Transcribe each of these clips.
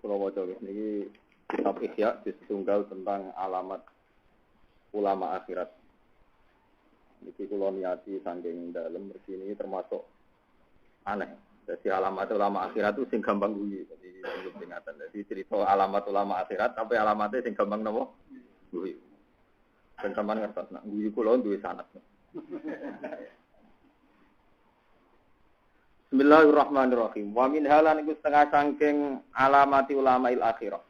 Kalau waca niki kitab Ihya ditunggal tentang alamat ulama akhirat. Niki kula niati saking dalem mergi ini termasuk aneh. Jadi alamat ulama akhirat itu sing gampang guyu. Jadi peringatan. Jadi cerita alamat ulama akhirat tapi alamatnya sing gampang napa? Guyu. Ben sampean ngertos nak guyu kula duwe sanad. Bismillahirrahmanirrahim. Wa min halan iku setengah saking alamati ulama il akhirah.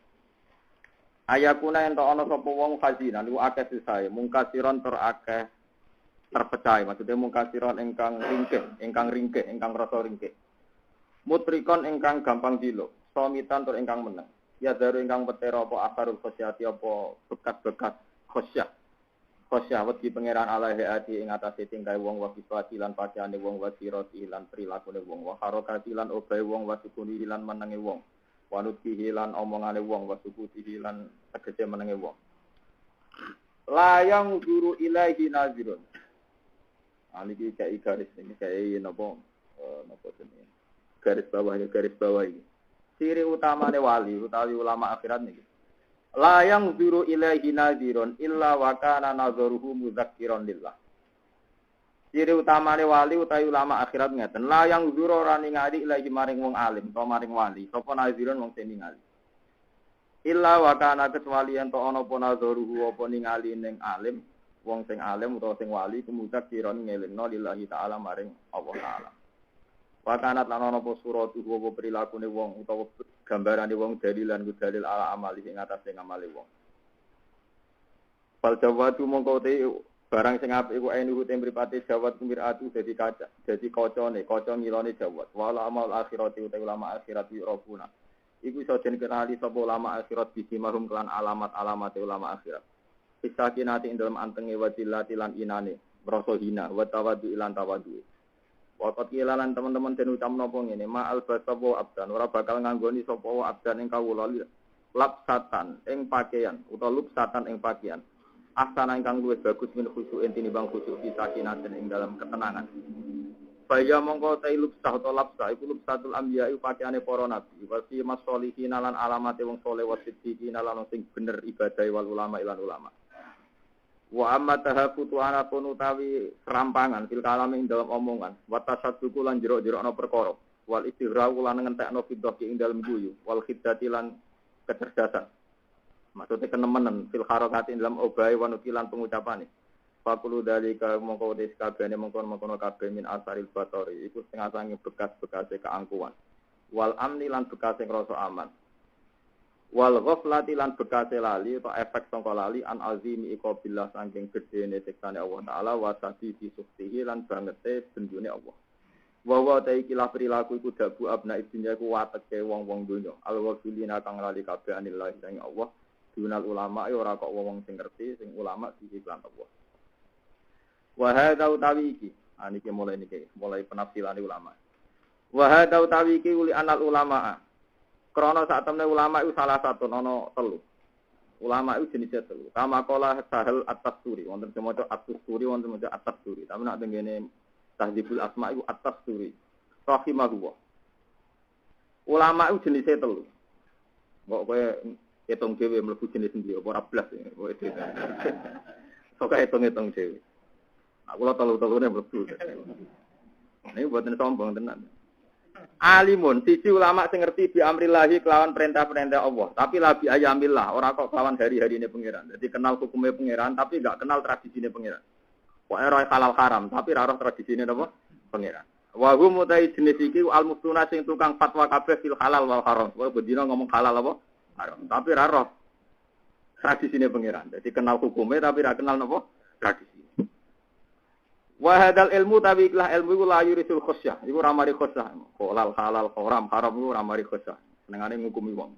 Ayakuna ento ana sapa wong khazinan iku akeh sisae, mungkasiron tur akeh terpecah. Maksudnya mungkasiron ingkang ringkih, ingkang rasa ringkih. Mutrikon ingkang gampang dilo, somitan tur ingkang meneng. Ya daru ingkang petera apa asarul khosyati apa bekas-bekas khosyah. Khosyah wedi pangeran Allah hati ing atase tingkae wong wa sifati lan pakaiane wong wa sirati lan prilakune wong wa harakati lan obahe wong wa sukuni lan menenge wong wa nutbihi lan omongane wong wa sukuti lan tegese menenge wong layang guru ilahi nazirun niki kae garis ini kae napa jenenge garis bawah iki ciri utamane wali utawi ulama akhirat niki layang zuru ilahi naziron illa wa kana nazaruhu muzakkiran lillah. Ciri utamane wali utawi ulama akhirat ngeten, layang zuru ora ningali ilahi maring wong alim utawa maring wali, sapa naziron wong sing ningali. Illa wa kana kecuali ento ana apa nazaruhu apa ningali ning alim, wong sing alim utawa sing wali kumuzakkiran ngelingno lillahi taala maring Allah taala. Wakanat lan ana apa suratu apa prilakune wong utawa gambarane wong dalilan ku dalil ala amali ing atase ngamali wong. Fal jawatu mongko te barang sing apik iku enu te mripate jawat kumiratu dadi kaca, dadi kacane, kaca ngilone jawat. Wala amal akhirati uta ulama akhirat yurabuna. Iku iso den kenali sapa ulama akhirat bisi mahum kelan alamat-alamat ulama akhirat. Isakinati ing dalem antenge wadillati lan inane, rasa hina wa tawadu ilan tawadu. Wakat kilalan teman-teman den ucap napa ngene, ma'al basabu abdan ora bakal nganggoni sapa abdan ing kawula lapsatan ing pakaian utawa lupsatan ing pakaian. Asana ingkang luwih bagus min khusyuk tinimbang khusyuk disakinaten ing dalam ketenangan. Baya mongko tai lupsah utawa lapsah iku lupsatul anbiya iku pakaiane para nabi, wa fi masolihin lan alamate wong saleh wa siddiqin lan sing bener ibadah wal ulama ilan ulama. Wa amma tahafutu ana pun utawi serampangan fil kalami ing dalam omongan wa tasadduqu lan jero-jero ana perkara wal istighraq lan ngentekno fiddah ing dalam guyu wal khiddati lan kecerdasan maksudnya kenemenen fil harakati dalam obahe wa nukilan pengucapane faqulu dalika mongko wis kabehane mongkon-mongkon kabeh min asaril batori iku setengah sange bekas-bekase keangkuhan wal amni lan bekase ngrasa aman wal ghaflati lan bekase lali atau efek sangka lali an azimi iqabillah saking gedene siksane Allah taala wa sadidi suftihi lan bangete bendune Allah. Wa ta iki la perilaku iku dabu abna idunya iku wateke wong-wong donya. Al wafilina kang lali kabeh anillah sang Allah. Dunal ulama ora kok wong sing ngerti sing ulama iki lan Allah. Wa hadza utawi iki niki mulai penafsiran ulama. Wa hadza utawi iki uli anal ulama Krono saat temen ulama itu salah satu nono telu. Ulama itu jenisnya telu. Kama kola sahel atas suri. Wonten semoga atas suri, wonten semoga atas suri. Tapi nak tengene tahdibul asma itu atas suri. Rahimahullah. Ulama itu jenisnya telu. Kok kowe hitung dhewe mlebu jenis endi apa 12 ya. Kowe dhewe. Sok hitung-hitung dhewe. Aku lho telu-telune mlebu. Ini buatan sombong tenan. Alimun, siji ulama sing ngerti bi amrillahi kelawan perintah-perintah Allah, tapi labi ayamillah, ora kok kelawan hari-harine pangeran. Jadi kenal hukumnya pangeran tapi enggak kenal tradisine pangeran. Kok ora halal haram, tapi ora roh tradisine napa? Pangeran. Wa hum mutai jenis iki al-muftuna sing tukang fatwa kabeh fil halal wal haram. Kowe bedino ngomong halal apa? Haram. Tapi ora roh tradisine pangeran. Jadi kenal hukumnya tapi ora kenal napa? Tradisi. Wa hadal ilmu tabi ikhlas ilmu iku la yurisul khosyah. Iku ora mari khosyah. Halal halal haram haram iku ora mari khosyah. Senengane ngukumi wong.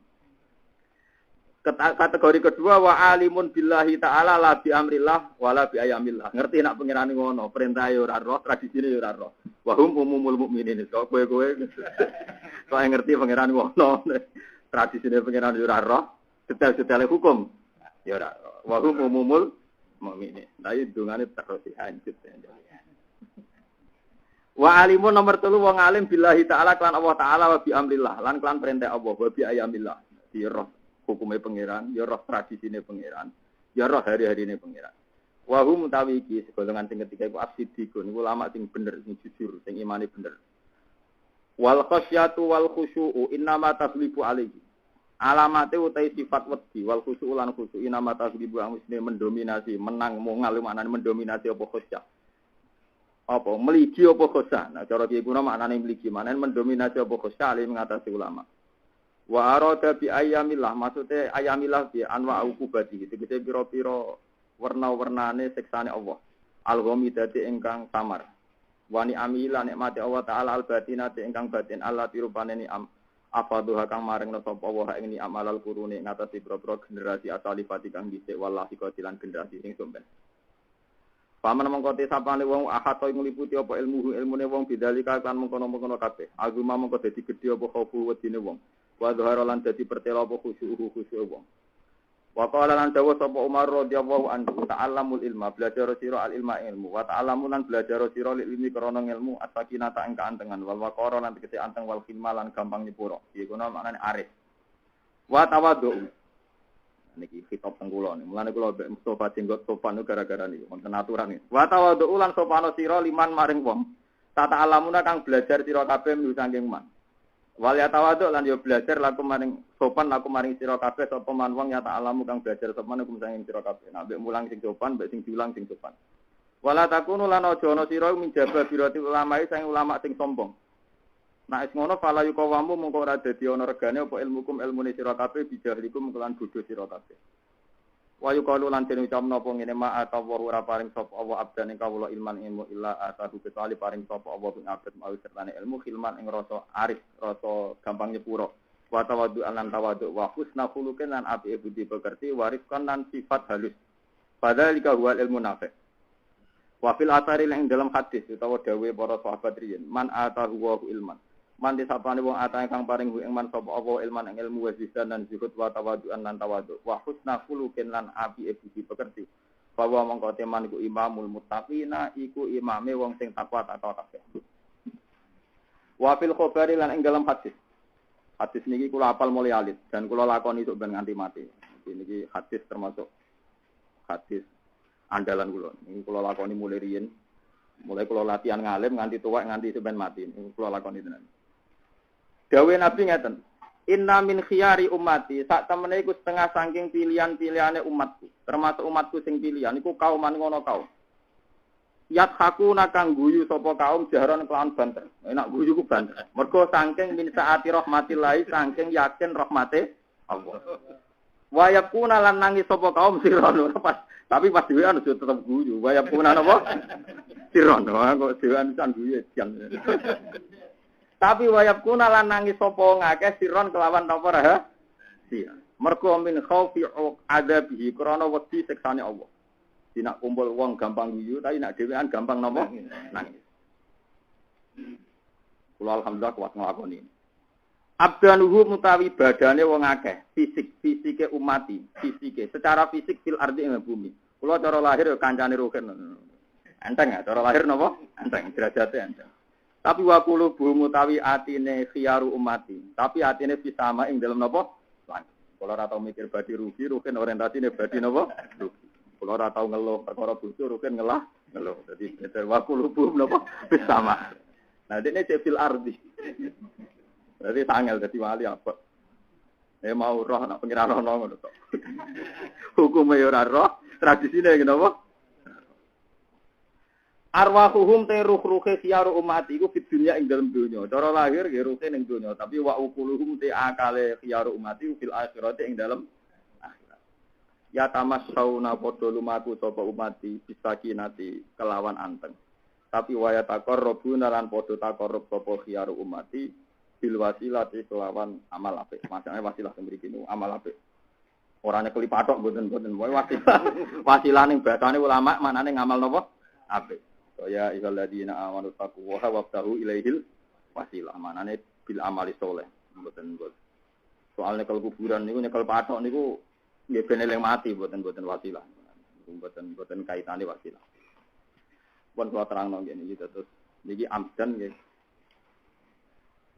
Kategori kedua wa alimun billahi taala la bi amrillah wala bi ayamillah. Ngerti nak pengerane ngono, perintah yo ora roh, tradisine yo ora roh. Wa hum umumul mukminin. Kok kowe kok ngerti pengerane ngono. Tradisine pengerane yo ora roh, detail-detail hukum yo ora roh. Wa hum umumul mukminin. Lah dungane terus dihancur. Wa alimun nomor 3 wong alim billahi taala kelan Allah taala wa bi amrillah lan kelan perintah Allah wa bi ayamillah. wedi, roh hukume pangeran, ya roh tradisine pangeran, ya roh hari-harine pangeran. Wa hum utawi iki segolongan sing ketiga iku as-siddiqun, ulama sing bener, sing jujur, sing imane bener. Wal khasyatu wal khusyu'u innama taghlibu alaihi. Alamate utai sifat wedi wal khusyu'u lan khusyu'u innama taghlibu angusne mendominasi, menang mongal maknane mendominasi apa khusyuk. Apa meligi apa khusyuk. Nah cara iki kuna maknane meligi, maknane mendominasi apa khusyuk ali mengatasi ulama. Wa arada bi ayyamillah, maksude ayyamillah bi anwa uqubati. Tegese pira-pira warna-warnane siksane Allah. Al-ghamidati ingkang samar. Wani amila nikmati Allah taala al-batinati ingkang batin Allah tirupane ni'am afaduha kang maring sapa Allah ing ni'am alal quruni ngatasi pira-pira generasi asalifati kang dhisik wallahi kotilan generasi sing somben. Paman mongko te sapane wong ahato ngliputi apa ilmune wong bidalika kan mengkono-mengkono kabeh. Agama mongko dadi gedhe apa khofu wedine wong. Wa dhahara lan dadi pertela apa khusyuk wong. Wa qala lan dawa sapa Umar radhiyallahu anhu ta'allamul ilma belajar sira al ilma ilmu wa ta'allamu lan belajar sira lil ilmi krana ilmu at-takinata ing kaantengan wal waqara lan tegese anteng wal khilma lan gampang nyepuro iki kono maknane arif wa tawadhu niki kitab teng kula niku mulane kula mbek Mustofa jenggot sopan gara-gara niku wonten aturan iki wa tawadhu lan sopano sira liman maring wong ta'allamuna kang belajar sira kabeh mung saking man wal yatawadhu lan yo belajar laku maring sopan laku maring sira kabeh sapa man wong ya ta'alamu kang belajar sopan hukum saking sira kabeh nek mulang sing sopan mbek sing diulang sing sopan wala takunu lan aja ana sira minjaba birati ulama sing ulama sing sombong nek is ngono fala yukawamu mongko ora dadi ana regane apa ilmukum ilmune sira kabeh bijahlikum kelan bodho sira kabeh wa yuqalu lan den ucapno apa ngene ma atawa ora paring sapa Allah abdan ing kawula ilman ilmu illa atahu kecuali paring sapa Allah ing abad mau sertane ilmu khilman ing rasa arif rasa gampang nyepuro wa tawaddu lan tawaddu wa husna khuluqin lan api budi pekerti wariskan lan sifat halus padhalika huwal ilmu nafi wa fil athari ing dalam hadis utawa dawuhe para sahabat riyen man atahu wa ilman man disapane wong atahe kang paring ing man sapa apa ilman ing ilmu wasisan lan zuhud wa tawadduan lan tawaddu wa husna khuluqin lan api budi pekerti bahwa mongko teman iku imamul muttaqina iku imame wong sing takwa kabeh wa fil khabari lan ing dalam hadis niki kula hafal mulai alit dan kula lakoni sok ben nganti mati niki hadis termasuk hadis andalan kula niki kula lakoni mulai riyen mulai kula latihan ngalim nganti tuwek nganti sampean mati niki kula lakoni tenan. Dawe Nabi ngeten, inna min khiyari ummati, sak temene iku setengah saking pilihan-pilihane umatku, termasuk umatku sing pilihan iku kauman ngono kaum. Yat hakuna kang guyu sapa kaum jaharan kelawan banter. Enak guyu ku banter. Mergo saking min saati rahmatillah, saking yakin rahmate Allah. Wa yakuna lan nangis sapa kaum siron pas tapi pas dhewe anu tetep guyu. Wa yakuna napa? Siron. Kok dhewean san guyu jan. Tapi wayab kuna lan nangis sapa ngakeh siron kelawan napa rahasia. Mergo min khaufi adabihi krana wedi siksane Allah. Dinak kumpul wong gampang guyu tapi nek dhewean gampang napa nangis. Kula alhamdulillah kuat nglakoni. Abdanuhu mutawi badane wong akeh, fisike umati, fisike secara fisik fil ardi ing bumi. Kula cara lahir kancane roken. Enteng ya, cara lahir napa? Enteng, derajate enteng. Tapi wa qulubu mutawi atine khiyaru umati. Tapi atine bisama ing dalem napa? Kula ora tau mikir badi rugi, rugen orientasine badi napa? Rugi. Kula ora tau ngeluh perkara bojo, rugen ngeluh. Dadi wa qulubu napa? Bisama. Nah, dene fil ardi. Dadi tangel dadi wali apa? Mau roh nak pengiran roh ngono tok. Hukume ora roh, tradisine ngene apa? Arwahuhum te ruh-ruhe siyaru umat iku fid dunya ing dalem donya. Cara lahir nggih ruhe ning donya, tapi wa ukuluhum te akale siyaru umat iku fil akhirati ing dalem akhirat. Ya tamassauna padha lumaku sapa umati bisakinati kelawan anteng. Tapi wa ya taqarrabuna lan padha taqarrub sapa siyaru umati bil wasilati kelawan amal apik. Maksudnya wasilah sing mriki niku amal apik. Orane kelipatok mboten-mboten. Wasilah ning bahasane ulama manane ngamal napa? Apik. Ya ayyuhalladzina amanu taqullaha wabtahu ilaihil wasilah. Manane bil amali saleh. Mboten. Soalnya kalau kuburan niku nyekel patok niku nggih ben eling mati mboten wasilah. Mboten kaitane wasilah. Pun kula terangno ngene iki terus niki amdan nggih.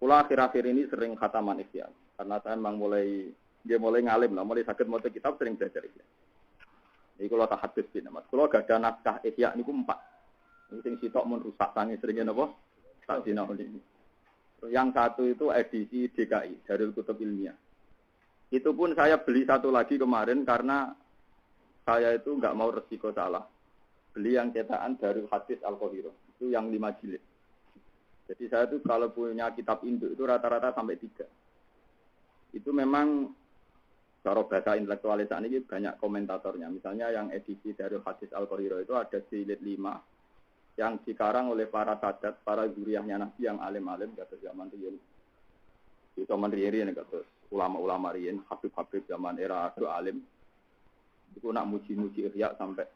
Kula akhir-akhir ini sering khataman ikhtiar karena saya memang mulai dia mulai ngalim lah, mulai sakit maca kitab sering belajar ihya. Ini kalau tak hadis bin Mas. Kalau gak ada naskah ihya niku 4. Ini sing sitok mun rusak sange seringnya napa? Tak sinau ini. Yang satu itu edisi DKI, Darul Kutub Ilmiah. Itu pun saya beli satu lagi kemarin karena saya itu nggak mau resiko salah. Beli yang cetakan Darul Hadis Al-Qahirah. Itu yang 5 jilid. Jadi saya tuh kalau punya kitab induk itu rata-rata sampai 3. Itu memang cara bahasa intelektualis ini banyak komentatornya. Misalnya yang edisi dari Hadis Al-Qahirah itu ada jilid 5 yang dikarang oleh para sadat, para zuriyahnya Nabi yang alim-alim kata zaman riyen. Itu zaman riyen kata ulama-ulama riyen, habib-habib zaman era itu alim. Itu nak muji-muji ihya sampai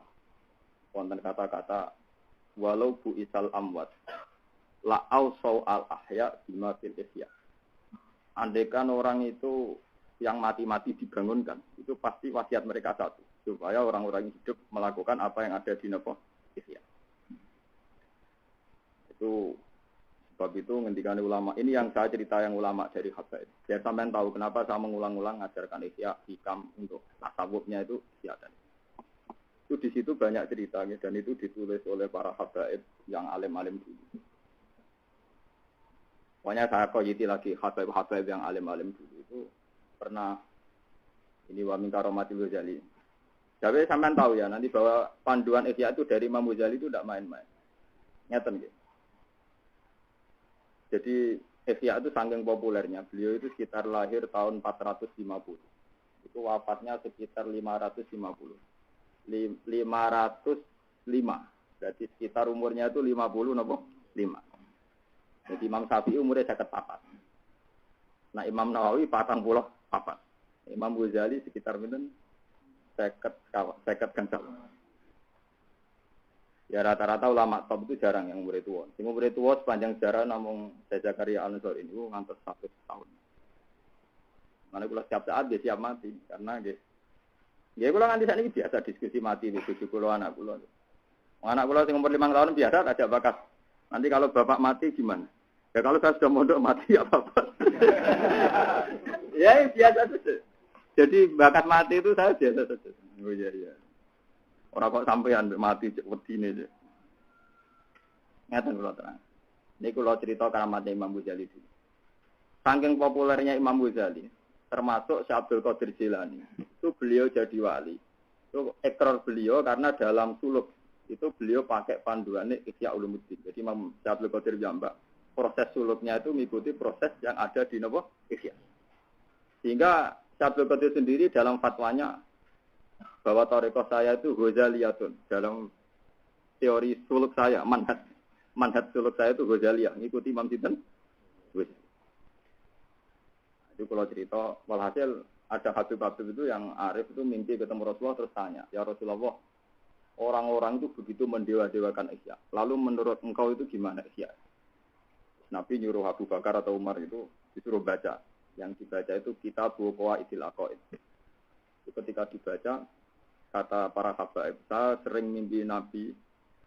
wonten kata-kata walau bu isal amwat la ausau al ahya bima fil ihya. Andaikan orang itu yang mati-mati dibangunkan, itu pasti wasiat mereka satu, supaya orang-orang hidup melakukan apa yang ada di napa ihya. Itu sebab itu ngendikane ulama. Ini yang saya cerita yang ulama dari habaib. Biar sampean tahu kenapa saya mengulang-ulang ngajarkan ihya hikam untuk tasawufnya itu ihya dan itu di situ banyak ceritanya dan itu ditulis oleh para habaib yang alim-alim dulu. Pokoknya saya koyiti lagi habaib-habaib yang alim-alim dulu itu pernah ini wa min karomatil Ghazali. Jadi sampean tahu ya nanti bahwa panduan ihya itu dari Imam Ghazali itu tidak main-main. Ngeten nggih. Jadi ihya itu saking populernya, beliau itu sekitar lahir tahun 450. Itu wafatnya sekitar 550. 505. Berarti sekitar umurnya itu 50 napa? 5. Jadi Imam Syafi'i umurnya 54. Nah Imam Nawawi 44. Imam Ghazali sekitar pinten? 50 gangsal. Ya rata-rata ulama top itu jarang yang umurnya tua. Sing umurnya tua sepanjang sejarah namung Zakaria Al-Ansari ini ngantos 100 tahun. Mana kula siap saat dia siap mati karena dia ya kula nganti sakniki biasa diskusi mati di bojo kula anak kula. Anak kula sing umur 5 tahun biasa ada bakat. Nanti kalau bapak mati gimana? Ya kalau saya sudah mondok mati ya apa-apa. Ya biasa saja. Jadi bakat mati itu saya biasa saja. Oh iya iya. Orang kok sampean mati wedine aja. Ngaten kula terang. Ini kula cerita karamatnya Imam Ghazali dulu. Saking populernya Imam Ghazali, termasuk Syekh Abdul Qadir Jilani, itu beliau jadi wali. Itu ekor beliau karena dalam suluk itu beliau pakai panduannya Ihya Ulumuddin. Jadi Imam Syekh Abdul Qadir jambak. Proses suluknya itu mengikuti proses yang ada di napa Ihya. Sehingga Syekh Abdul Qadir sendiri dalam fatwanya bahwa tarekat saya itu Ghazaliyatun. Dalam teori suluk saya, manhaj suluk saya itu Ghazaliyah. Ngikuti Imam Sinten. Itu kalau cerita, walhasil ada habib-habib itu yang arif itu mimpi ketemu Rasulullah terus tanya, ya Rasulullah, orang-orang itu begitu mendewa-dewakan ihya. Lalu menurut engkau itu gimana ihya? Nabi nyuruh Abu Bakar atau Umar itu disuruh baca. Yang dibaca itu Kitab Qawaidil Aqaid. Ketika dibaca, kata para habaib, saya sering mimpi Nabi,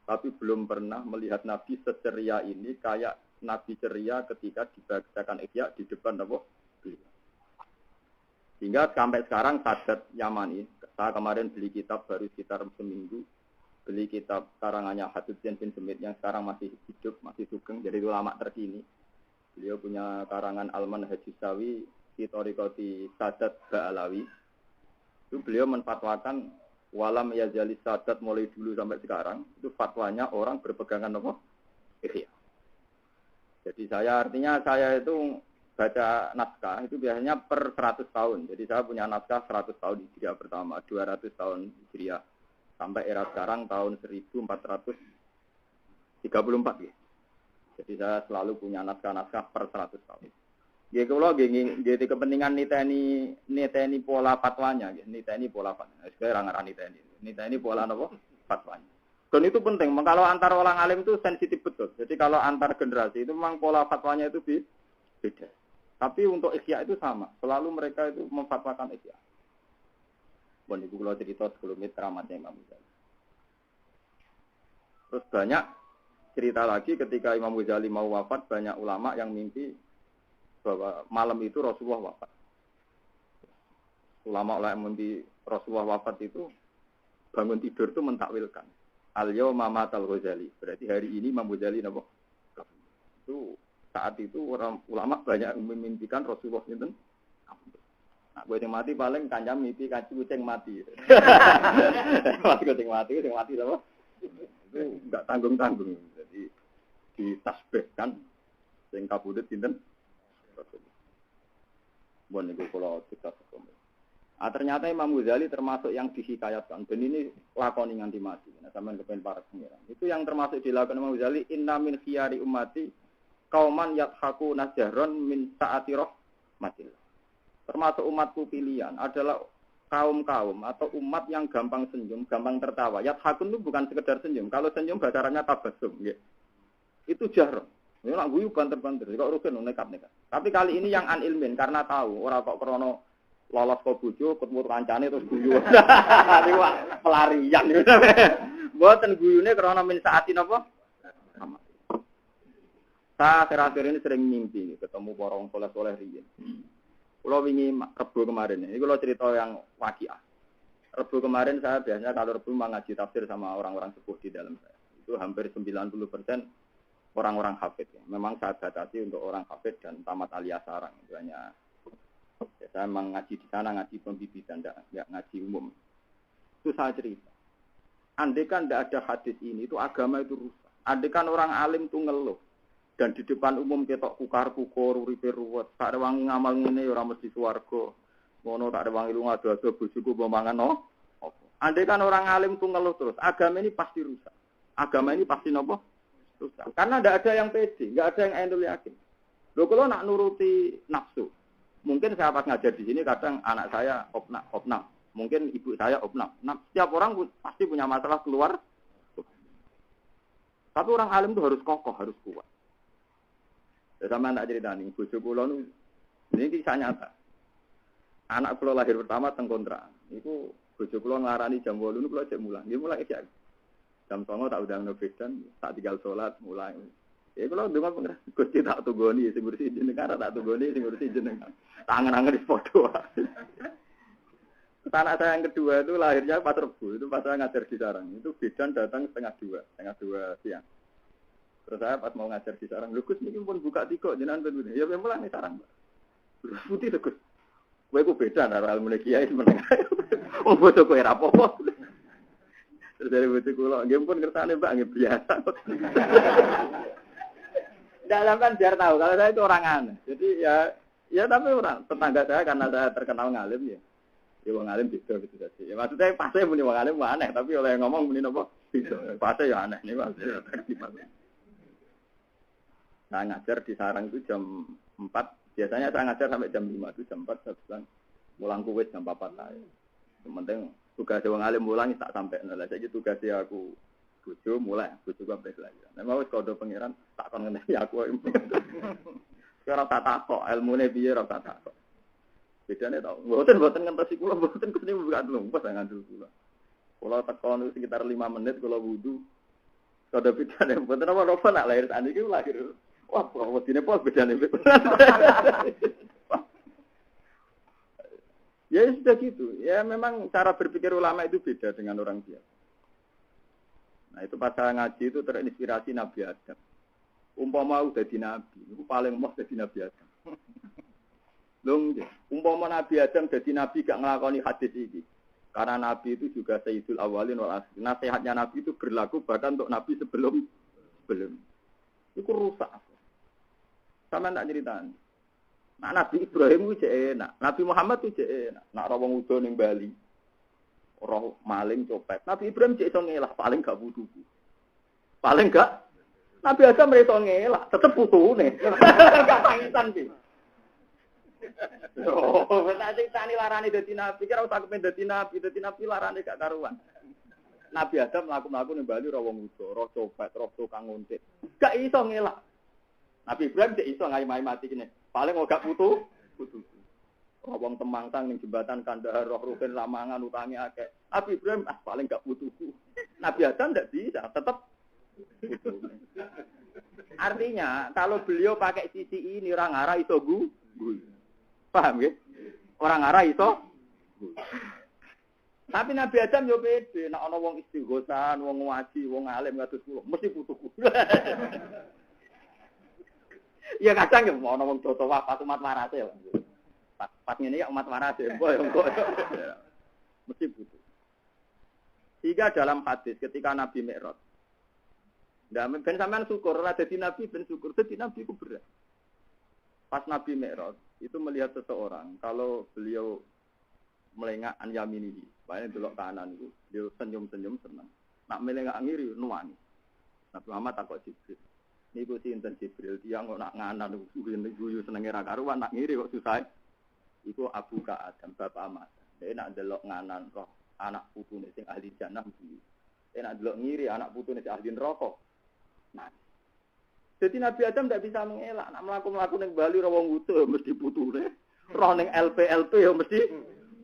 tapi belum pernah melihat Nabi seceria ini, kayak Nabi ceria ketika dibacakan ihya di depan Nabi. Sehingga sampai sekarang Sadat Yamani, saya kemarin beli kitab baru sekitar seminggu, beli kitab karangannya Habib Zain bin Semit yang sekarang masih hidup, masih sugeng, jadi ulama terkini. Beliau punya karangan Al-Manhaj Sawi, Thariqati Sadat Ba'alawi. Itu beliau menfatwakan walam yazali Sadat mulai dulu sampai sekarang, itu fatwanya orang berpegangan apa? Ihya. Jadi artinya saya itu baca naskah itu biasanya per 100 tahun. Jadi saya punya naskah 100 tahun Hijriah pertama, 200 tahun Hijriah. Sampai era sekarang tahun 1434 ya. Jadi saya selalu punya naskah-naskah per 100 tahun. Ya kalau jadi kepentingan niteni pola fatwanya, niteni pola fatwanya. Sekarang ngarang niteni pola apa? Fatwanya. Dan itu penting, kalau antar orang alim itu sensitif betul. Jadi kalau antar generasi itu memang pola fatwanya itu beda. Tapi untuk ihya itu sama. Selalu mereka itu memfatwakan ihya. Bon, ibu kalau cerita sebelumnya keramatnya Imam Ghazali. Terus banyak cerita lagi ketika Imam Ghazali mau wafat, banyak ulama yang mimpi bahwa malam itu Rasulullah wafat. Ulama-ulama di Rasulullah wafat itu bangun tidur itu mentakwilkan. Al-yawma matal Ghazali. Berarti hari ini Imam Ghazali napa? Itu saat itu orang ulama banyak memimpikan Rasulullah itu. Nah, gue yang mati paling kancam mimpi kucing mati. Mati kucing mati apa? Itu enggak tanggung-tanggung. Jadi ditasbihkan sing kabudut sinten? Rasulullah. Bon niku kula cerita sekolah. Ternyata Imam Ghazali termasuk yang dihikayatkan. Dan ini lakoni nganti mati. Nah, sampean kepen para pengiran. Itu yang termasuk dilakukan Imam Ghazali. Inna min khiyari ummati kauman yadhaku najahron min sa'ati rahmatillah. Termasuk umatku pilihan adalah kaum-kaum atau umat yang gampang senyum, gampang tertawa. Yadhakun itu bukan sekedar senyum. Kalau senyum bahasa Arabnya tabassum. Ya. Itu jahron. Ini nak guyu banter-banter. Kok rugen nekat-nekat. Tapi kali ini yang anilmin karena tahu. Orang kok krono lolos ke bojo, ketemu kancane terus guyu. Ini wah pelarian. Mboten guyune krana min saatin apa? Saya akhir-akhir ini sering mimpi ketemu para wong saleh riyen. Kula wingi Rebo kemarin, ini kula cerita yang waqiah. Rebo kemarin saya biasanya kalau Rebo ngaji tafsir sama orang-orang sepuh di dalam saya. Itu hampir 90% orang-orang hafid. Memang saya batasi untuk orang hafid dan tamat aliyah sarang. Itu hanya saya memang ngaji di sana, ngaji pembibitan, tidak ngaji umum. Itu saya cerita. Andai kan tidak ada hadis ini, itu agama itu rusak. Andai kan orang alim itu ngeluh. Dan di depan umum ketok kukar-kukur, uripe ruwet. Tak ada wangi ngamal ngene, orang mesti suwarga. Ngono tak ada wangi lu ngadu-adu, bojoku pemangan, no? Andai kan orang alim itu ngeluh terus, agama ini pasti rusak. Agama ini pasti nopo? Rusak. Karena tidak ada yang pede, tidak ada yang endul yakin. Loh kalau nak nuruti nafsu. Mungkin saya pas ngajar di sini kadang anak saya opnam, mungkin ibu saya opnam. Nah, setiap orang pasti punya masalah keluar. Tapi orang alim itu harus kokoh, harus kuat. Ya, sama anak cerita nih, bojo kula ini kisah nyata. Anak kula lahir pertama teng kontrakan. Iku bojo kula ngarani jam 8 kula jek mulang. Nggih mulai isya. Jam 09.00 tak undang nobedan, tak tinggal salat mulai. Ya kalau dengar pengen Gusti tak tunggoni sing ngurusi jenengan tak tunggoni sing ngurusi jenengan. Tangan-tangan di foto. Anak saya yang kedua itu lahirnya pas Rebo, itu pas saya ngajar di sarang. Itu bidan datang setengah dua siang. Terus saya pas mau ngajar di sarang, "Lho Gus niki pun buka tiko jenengan ben." Ya memang ning sarang. Putih Gus. Kowe ku beda karo ilmu kiai meneng. Oh bodo kowe ra apa-apa. Terus dari bodo kula, nggih pun kersane Mbak nggih biasa. Dalam kan biar tahu kalau saya itu orang aneh. Jadi ya tapi orang tetangga saya karena saya terkenal ngalim ya. Ya wong ngalim gitu saja. Ya maksudnya pasnya muni wong ngalim aneh, tapi oleh ngomong muni napa gitu. Pasnya ya aneh nih Mas. Saya ngajar di sarang itu jam 4. Biasanya saya ngajar sampai jam 5 itu jam 4 saya bilang mulang kuwis jam 4 saya. Yang penting tugas wong ngalim mulang tak sampai nol. Saiki tugasnya aku bojo mulai, bojo gua belajar. Nek mau wis kodo pangeran tak kon ngene aku. Ora tak takok, ilmune piye ora tak takok. Bedane tau. Mboten ngentosi kula, mboten kene buka dulu, pas ngandel kula. Kula tekon sekitar 5 menit kula wudu. Kodo bedane mboten apa-apa nak lahir sak niki lahir. Wah, wedine pos bedane. Ya sudah gitu. Ya memang cara berpikir ulama itu beda dengan orang biasa. Nah itu pas saya ngaji itu terinspirasi Nabi Adam. Umpama udah di Nabi, itu paling mau jadi Nabi Adam. Dong, umpama Nabi Adam jadi Nabi gak ngelakoni hadis ini. Karena Nabi itu juga Sayyidul Awalin wal Akhirin. Nasihatnya Nabi itu berlaku bahkan untuk Nabi sebelum. Itu rusak. Sama tak ceritaan. Nah Nabi Ibrahim itu enak. Nabi Muhammad itu enak. Nak rawang udo ning Bali. Roh maling copet. Nabi Ibrahim cek iso ngelak, paling gak butuh. Paling gak Nabi Adam iso ngelak, tetep putune. Gak tangisan iki. Oh, nek tani larane dadi nabi, kira usah kepen dadi nabi larane gak karuan. Nabi Adam mlaku-mlaku ning Bali roh wong udo, roh copet, roh tukang nguntit. Gak iso ngelak. Nabi Ibrahim cek iso ngai-mai mati kene. Paling gak putu. Wong temangtang ning jembatan Kandahar roh rugen lamangan utange akeh. Nabi Ibrahim paling gak butuhku. Nabi Adam ndak bisa, tetap butuh. Artinya kalau beliau pakai sisi ini orang arah iso guyu. Paham nggih? Orang arah iso Tapi Nabi Adam yo pede, nek ana wong istighosan, wong ngaji, wong alim kados kula, mesti putu. Ya kadang ya ana wong doto wafat umat warase ya. Pas ngene ya umat warase, mbok. Mesti putu. Sehingga dalam hadis ketika Nabi Mi'raj, ben sampean syukur, ora dadi Nabi ben syukur, dadi Nabi ku berat. Pas Nabi Mi'raj itu melihat seseorang, kalau beliau melengak an yaminihi, paling delok kanan itu, dia senyum-senyum senang. Nak melengak ngiri nuwani. Nabi Muhammad takok Jibril. Niku sinten Jibril, dia kok nak nganan guyu senenge ra karuan, nak ngiri kok susah. Iku Abu Ka Adam, bapak Ahmad. Dia nak delok nganan roh anak putune sing ahli jannah guyu. Dia nak delok ngiri anak putune sing ahli neraka. Nah. Jadi Nabi Adam tidak bisa mengelak, nak melaku ning Bali ra wong wutuh mesti putune. Roh ning LP ya mesti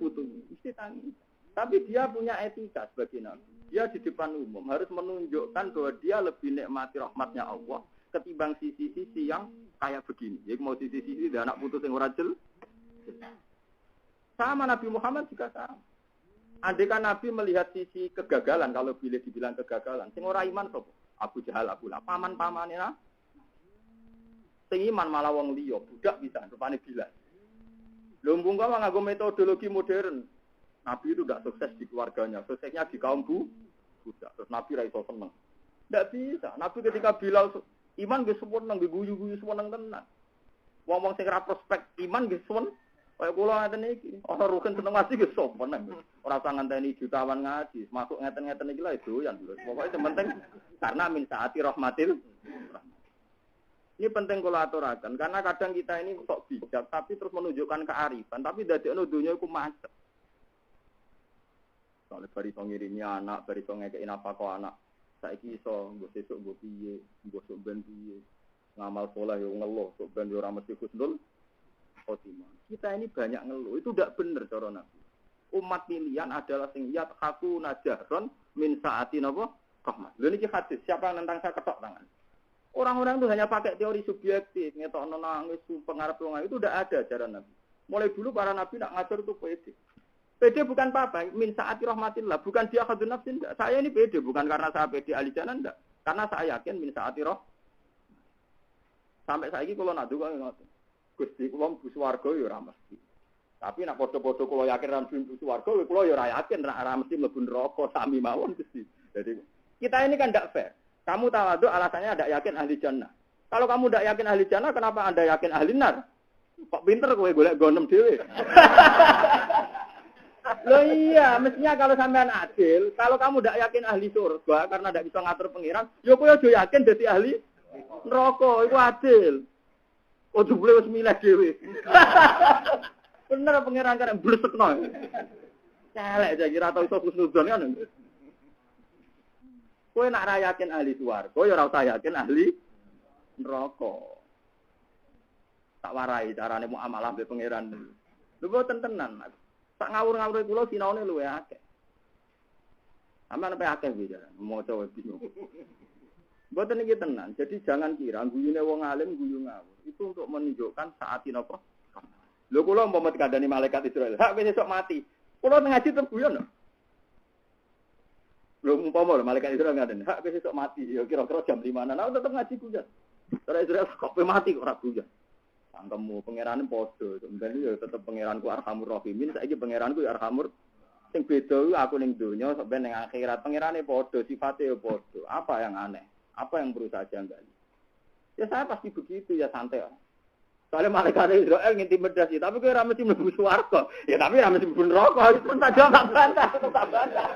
putu. Mesti tangis. Tapi dia punya etika sebagai Nabi. Dia di depan umum harus menunjukkan bahwa dia lebih nikmati rahmatnya Allah ketimbang sisi-sisi yang kayak begini. Jadi mau sisi-sisi dan anak putus yang ora jelas. Sama Nabi Muhammad juga sama. Andai kan Nabi melihat sisi kegagalan, kalau boleh dibilang kegagalan, sing ora iman sapa? Abu Jahal, Abu Lahab, paman-pamane nah. Sing iman malah wong liya, budak bisa rupane Bilal. Lumbung kau nganggo metodologi modern. Nabi itu tidak sukses di keluarganya, suksesnya di kaum budak. Terus Nabi ra iso seneng. Tidak bisa. Nabi ketika Bilal iman ge seneng, ge guyu-guyu seneng tenan. Wong-wong sing ra prospek iman ge seneng. Kaya kula ngaten iki, ora rukun seneng ngaji ge seneng. Ora usah ngenteni jutawan ngaji, masuk ngeten-ngeten iki lho doyan lho. Pokoke yang penting karena min saati rahmatil. Ini penting kalau aturakan, karena kadang kita ini sok bijak, tapi terus menunjukkan kearifan, tapi dari dunia itu macet. Soalnya bari so ngirimi anak, bari so ngekei nafkah anak, saiki iso, gue sesuk gue piye, gue sok ben piye, ngamal soleh yo ngeluh, sok ben yo ora mesti husnul khotimah. Kita ini banyak ngeluh, itu tidak benar cara Nabi. Umat pilihan adalah sing yat haku najahron min saati napa rahmat. Lha niki hadis, siapa yang nentang saya ketok tangan. Orang-orang itu hanya pakai teori subjektif, ngetokno nangis, pengarep lunga itu udah ada ajaran Nabi. Mulai dulu para Nabi nak ngajar itu pede. Pede bukan apa-apa, min saati rahmatillah, bukan dia khadun nafsin. Saya ini pede, bukan karena saya pede ahli jannah, enggak. Karena saya yakin min saati roh. Sampai saiki kula nak duka ngoten. Gusti kula mlebu swarga ya ora mesti. Tapi nak padha-padha kula yakin ra mlebu swarga, kula ya ora yakin ra mesti mlebu neraka sami mawon Gusti. Jadi kita ini kan enggak fair. Kamu tawadhu alasannya tidak yakin ahli jannah. Kalau kamu tidak yakin ahli jannah, kenapa Anda yakin ahli nar? Kok pinter kowe golek gonem dhewe. Loh iya, mestinya kalau sampean adil, kalau kamu tidak yakin ahli surga karena tidak bisa ngatur pengiran, yo kowe aja yakin dadi ahli neraka, iku adil. Ojo boleh wis milih dhewe. Bener pengiran kan blesekno. Celek aja kira tau iso kusnudon kan. Kowe nak ra yakin ahli swarga, ya ora usah yakin ahli neraka. Tak warai carane muamalah mbek pangeran. Lho boten tenan. Tak ngawur-ngawur kula sinaone luwe akeh. Sampeyan apa akeh iki jaran, maca wae bingung. Boten iki tenan. Jadi jangan kira guyune wong alim guyu ngawur. Itu untuk menunjukkan saati napa. Lho kula umpama dikandani malaikat Israel, hak wis esuk mati. Kula ngaji tetep guyon lho. Belum umpama malaikat Israel ngaten, hak besok mati, ya kira-kira jam 5. Nah, tetep ngaji guyon. Cara Israel kok mati kok ora guyon. Sangkemu pangerane padha, sampeyan ya tetep pangeranku Arhamur Rahimin, saiki pangeranku ya Arhamur. Sing beda kuwi aku ning donya, sampeyan ning akhirat pangerane padha, sifate ya padha. Apa yang aneh? Apa yang perlu saya janggali? Ya saya pasti begitu ya santai. Soalnya malaikat Israel ngintimidasi, tapi kowe ora mesti mlebu swarga. Ya tapi ora mesti mlebu neraka, itu tak jawab tak bantah, tak bantah.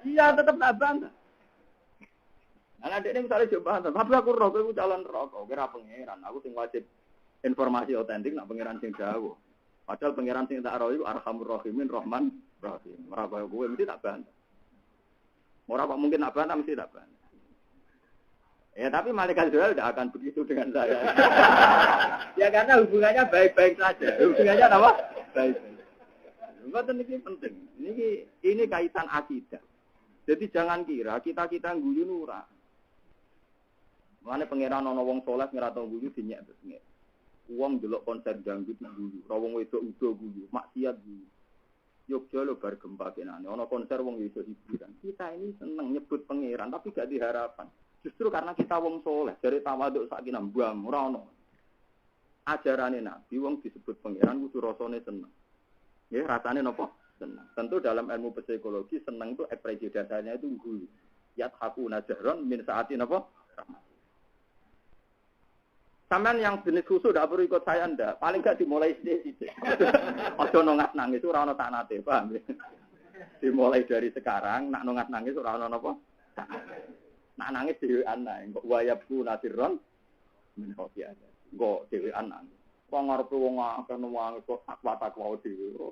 Iya tetap tak bantah. Nah, adek ini misalnya coba bantah, tapi aku roh, aku calon rokok, kira pangeran, aku sing wajib informasi otentik, nak pangeran sing jauh. Padahal pangeran sing tak roh itu Arhamur Rahimin, Rahman, Rahim. Meraba gue mesti tak bantah. Meraba mungkin tak bantah, mesti tak bantah. Ya tapi malaikat Israel tidak akan begitu dengan saya. Ya karena hubungannya baik-baik saja. Hubungannya apa? Baik-baik. Bukan ini penting. Ini kaitan akidah. Jadi jangan kira kita guyu ora. Mane pangeran ana wong saleh ngira tau guyu dinyek terus ngene. Wong delok konser dangdut guyu, ra wong wedok udo guyu, maksiat guyu. Yogya lho bar gempa kenane, ana konser wong iso hiburan. Kita ini seneng nyebut pangeran tapi gak diharapan. Justru karena kita wong soleh, dari tawaduk sak kinambang ora ono. Ajarane Nabi wong disebut pangeran kudu rasane seneng. Nggih, rasane napa? Seneng. Tentu dalam ilmu psikologi seneng itu ekspresi dasarnya itu guyu. Yathaku najron min saatin apa? Sampeyan yang jenis khusus ndak perlu ikut saya ndak. Paling gak dimulai sithik. Aja nongat nangis ora ono taknate, paham ya? Dimulai dari sekarang, nak nongat nangis ora ono napa? Nak nangis dhewean ae, kok wayabku nasirron min khofi aja. Kok dhewean nangis. Kok ngarep wong akeh nangis kok watak wae dhewe.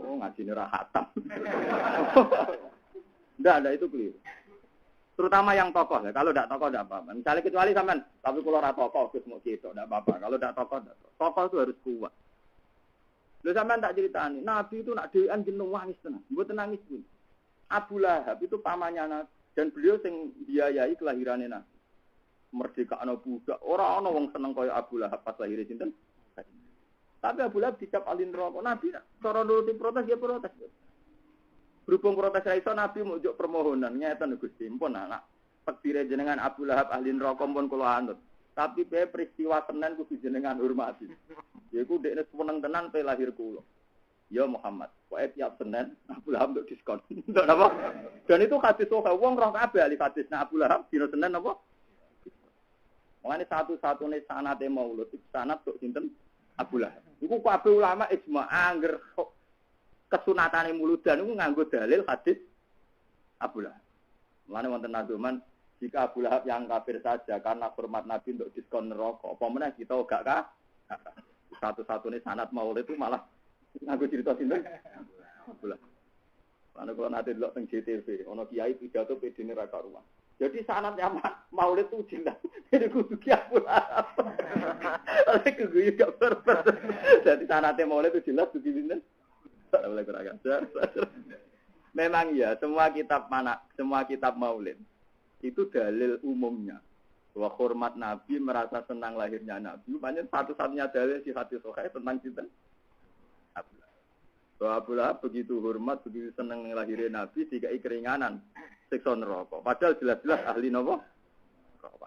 Oh, ngajine ora khatam. Ndak itu keliru. Terutama yang tokoh ya. Kalau tidak tokoh tidak apa-apa. Misalnya kecuali sampean, tapi kalau ora tokoh Gus mau gitu, tidak apa-apa. Kalau tidak tokoh, tokoh itu harus kuat. Lho sampean tak ceritani, Nabi itu nak dhewean jeneng nangis tenan. Mboten nangis pun. Abu Lahab itu pamannya Nabi dan beliau sing biayai kelahirannya Nabi. Merdekakno budak. Ora ana wong seneng kaya Abu Lahab pas lahir sinten. Tapi Abu Lahab dicap alin rokok. Nabi cara nuruti protes dia protes. Berhubung protes iso Nabi mujuk permohonan ngeten Gusti pun anak takdire jenengan Abu Lahab ahli neraka pun kula anut. Tapi peristiwa Senin kudu jenengan hormati. Yaiku dekne seneng tenan pe lahir kula. Ya Muhammad, pokoke tiap Senin Abu Lahab untuk diskon. Untuk apa? Dan itu hadis soha wong roh kabeh ahli hadisna Abu Lahab dina Senin apa? Mangane satu-satune sanate maulud itu sanad tok sinten Abu Lahab. Iku kabeh ulama ijma angger kesunatane muludan itu nganggo dalil hadis Abu Lahab. Mulane wonten nadoman jika Abu Lahab yang kafir saja karena hormat Nabi untuk diskon neraka, apa meneh kita gak satu-satunya sanad maulid itu malah nganggo cerita sinten Abu Lahab. Lan kula nate delok teng JTV, ana kiai pidato pedene ra karuan. Jadi sanadnya maulid itu jelas. Jadi kudu ki Abu Lahab. Oleh kudu gak berber. Jadi sanadnya maulid itu jelas kudu sinten memang ya semua kitab maulid itu dalil umumnya bahwa hormat Nabi merasa senang lahirnya Nabi. Banyak satu-satunya dalil si hadis sahih tentang cinta Abu Lahab. Bahwa Abu Lahab begitu hormat, begitu senang lahirnya Nabi, dikai keringanan siksa neraka. Padahal jelas-jelas ahli neraka.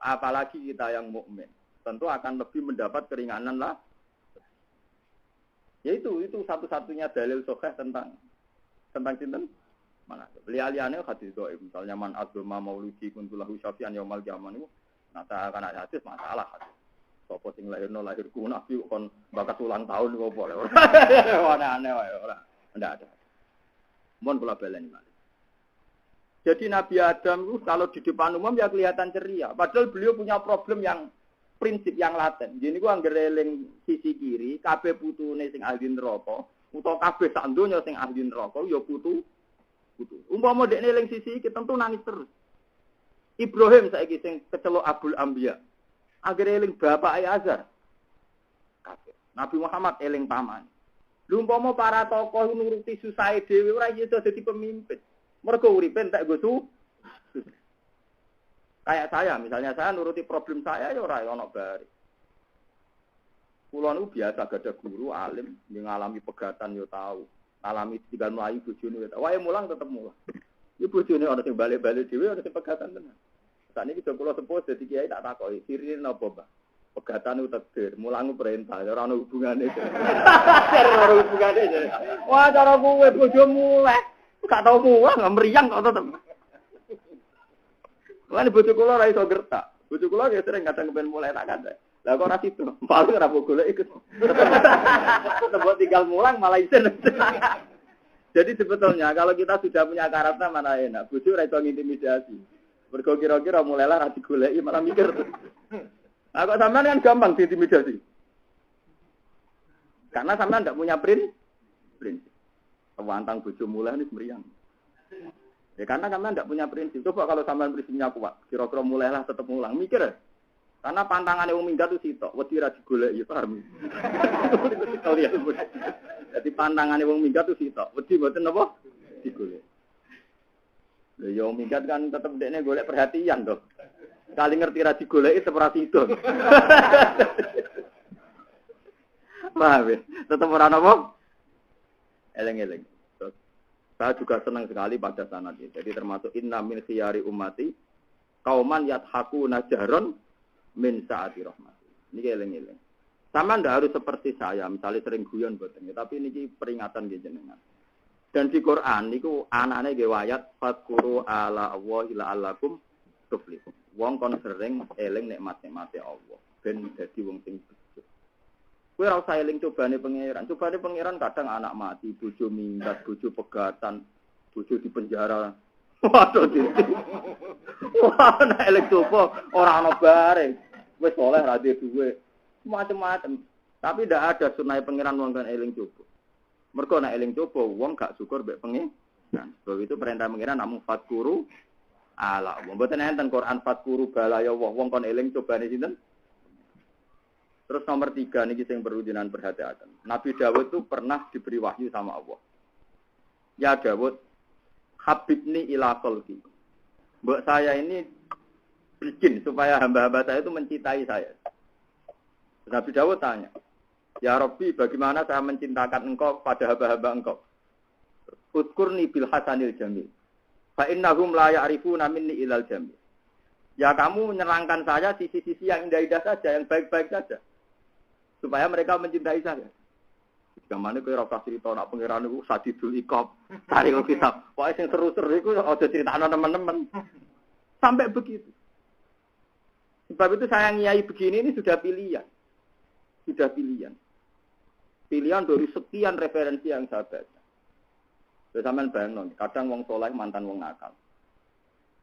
Apalagi kita yang mukmin, tentu akan lebih mendapat keringanan lah. Ya itu satu-satunya dalil sahih tentang sinten mana liane hadis dhaif misalnya man adzma maulidi kuntulahu syafi'an yaumal qiyamah niku nata kana hadis masalah sapa sing lahirno lahirku nabi kon bakas ulang tahun kok boleh ora aneh wae ora ndak ada mon kula baleni malih. Jadi Nabi Adam itu kalau di depan umum ya kelihatan ceria padahal beliau punya problem yang prinsip yang laten. Jadi gua anggereling sisi kiri, kabeh putune sing ahli neraka, utawa kabeh sak donya sing ahli neraka ya putu. Umpama dekne ning sisi iki tentu nangis terus. Ibrahim saiki sing kecelok Abul Anbiya. Anggereling bapak Azar. Kabeh. Nabi Muhammad eling paman. Lha umpama para tokoh nuruti susahe dhewe ora iso dadi pemimpin. Mergo uripe entek go kayak saya, misalnya saya nuruti problem saya, ya ora ono bari. Kulo niku biasa gada guru alim, ngalami pegatan yo tahu, alami tinggal mlayu bojone yo tahu. Wae mulang tetep mulang. Iki bojone ana sing balik-balik dhewe, ana sing pegatan tenan. Sakniki kula sepuh dadi kiai tak takoki, sirine napa, Mbah? Pegatan itu takdir, mulang perintah, ora ono hubungane. Ora hubungane. Wah, cara kowe bojomu lek gak tau mulang, mriyang kok tetep. Lan bojo kula ora iso gertak. Bojo kula ya sering kadang kepen mulai tak kandha. Lah kok ora sido. Paling ora mbok golek ikut. Tembok tinggal mulang malah isin. Jadi sebetulnya kalau kita sudah punya karakter mana enak. Bojo ora iso ngintimidasi. Mergo kira-kira mulailah ra digoleki malah mikir. Nah kok sampean kan gampang diintimidasi. Karena sampean ndak punya prinsip. Wantang bojo mulai ini meriang. Ya karena sampean tidak punya prinsip. Coba kalau sampean prinsipnya kuat, kira-kira mulailah tetap mulang. Mikir. Karena pantangannya wong minggat itu sitok, wedi ra digoleki, paham? Jadi pantangannya wong minggat itu sitok, wedi mboten apa? Digoleki. Lha yo minggat kan tetep dekne golek perhatian to. Kali ngerti ra digoleki seperti itu. Paham ya? Tetap ora napa? Eleng-eleng. Saya juga senang sekali pada sanad ini. Jadi termasuk inna min khiyari ummati kauman yathakuna jaron min saati rahmati. Ini eleng-eleng. Sama ndak harus seperti saya, misalnya sering guyon boten, tapi ini peringatan nggih jenengan. Dan di Quran niku anane nggih wayat fadkuru ala Allah ila allakum tuflihun. Wong kon sering eling nikmat-nikmate Allah ben dadi wong sing bejo. Kowe ora usah eling cobane pangeran. Cobane pangeran kadang anak mati, bojo minggat, bojo pegatan, bojo di penjara. Waduh iki. Wah, nek eling coba ora ana bareng. Wis oleh ra duwe. Macam-macam. Tapi ndak ada sunai pangeran wong kan eling coba. Mergo nek eling coba wong gak syukur mbek pangeran. Sebab itu perintah pangeran namung fatkuru ala. Mboten enten Quran fatkuru balaya wong kon eling cobane sinten? Terus nomor 3 niki sing perlu jenengan perhatikan. Nabi Dawud itu pernah diberi wahyu sama Allah. Ya Dawud, habibni ila qalbi. Mbok saya ini bikin supaya hamba-hamba saya itu mencintai saya. Nabi Dawud tanya, ya Rabbi, bagaimana saya mencintakan engkau pada hamba-hamba engkau? Udkurni bil hasanil jamil. Fa innahum la ya'rifuna minni ilal jamil. Ya kamu menyerangkan saya sisi-sisi yang indah-indah saja, yang baik-baik saja. Supaya mereka mencintai saya. Gamane kowe ora usah crita nak pangeran niku sadidul iqab, cari kitab. Pokoke sing seru-seru iku aja critakno teman-teman. Sampai begitu. Sebab itu saya ngiyai begini ini sudah pilihan. Sudah pilihan. Pilihan dari sekian referensi yang saya baca. Saya sampean bayangno, kadang wong soleh mantan wong nakal.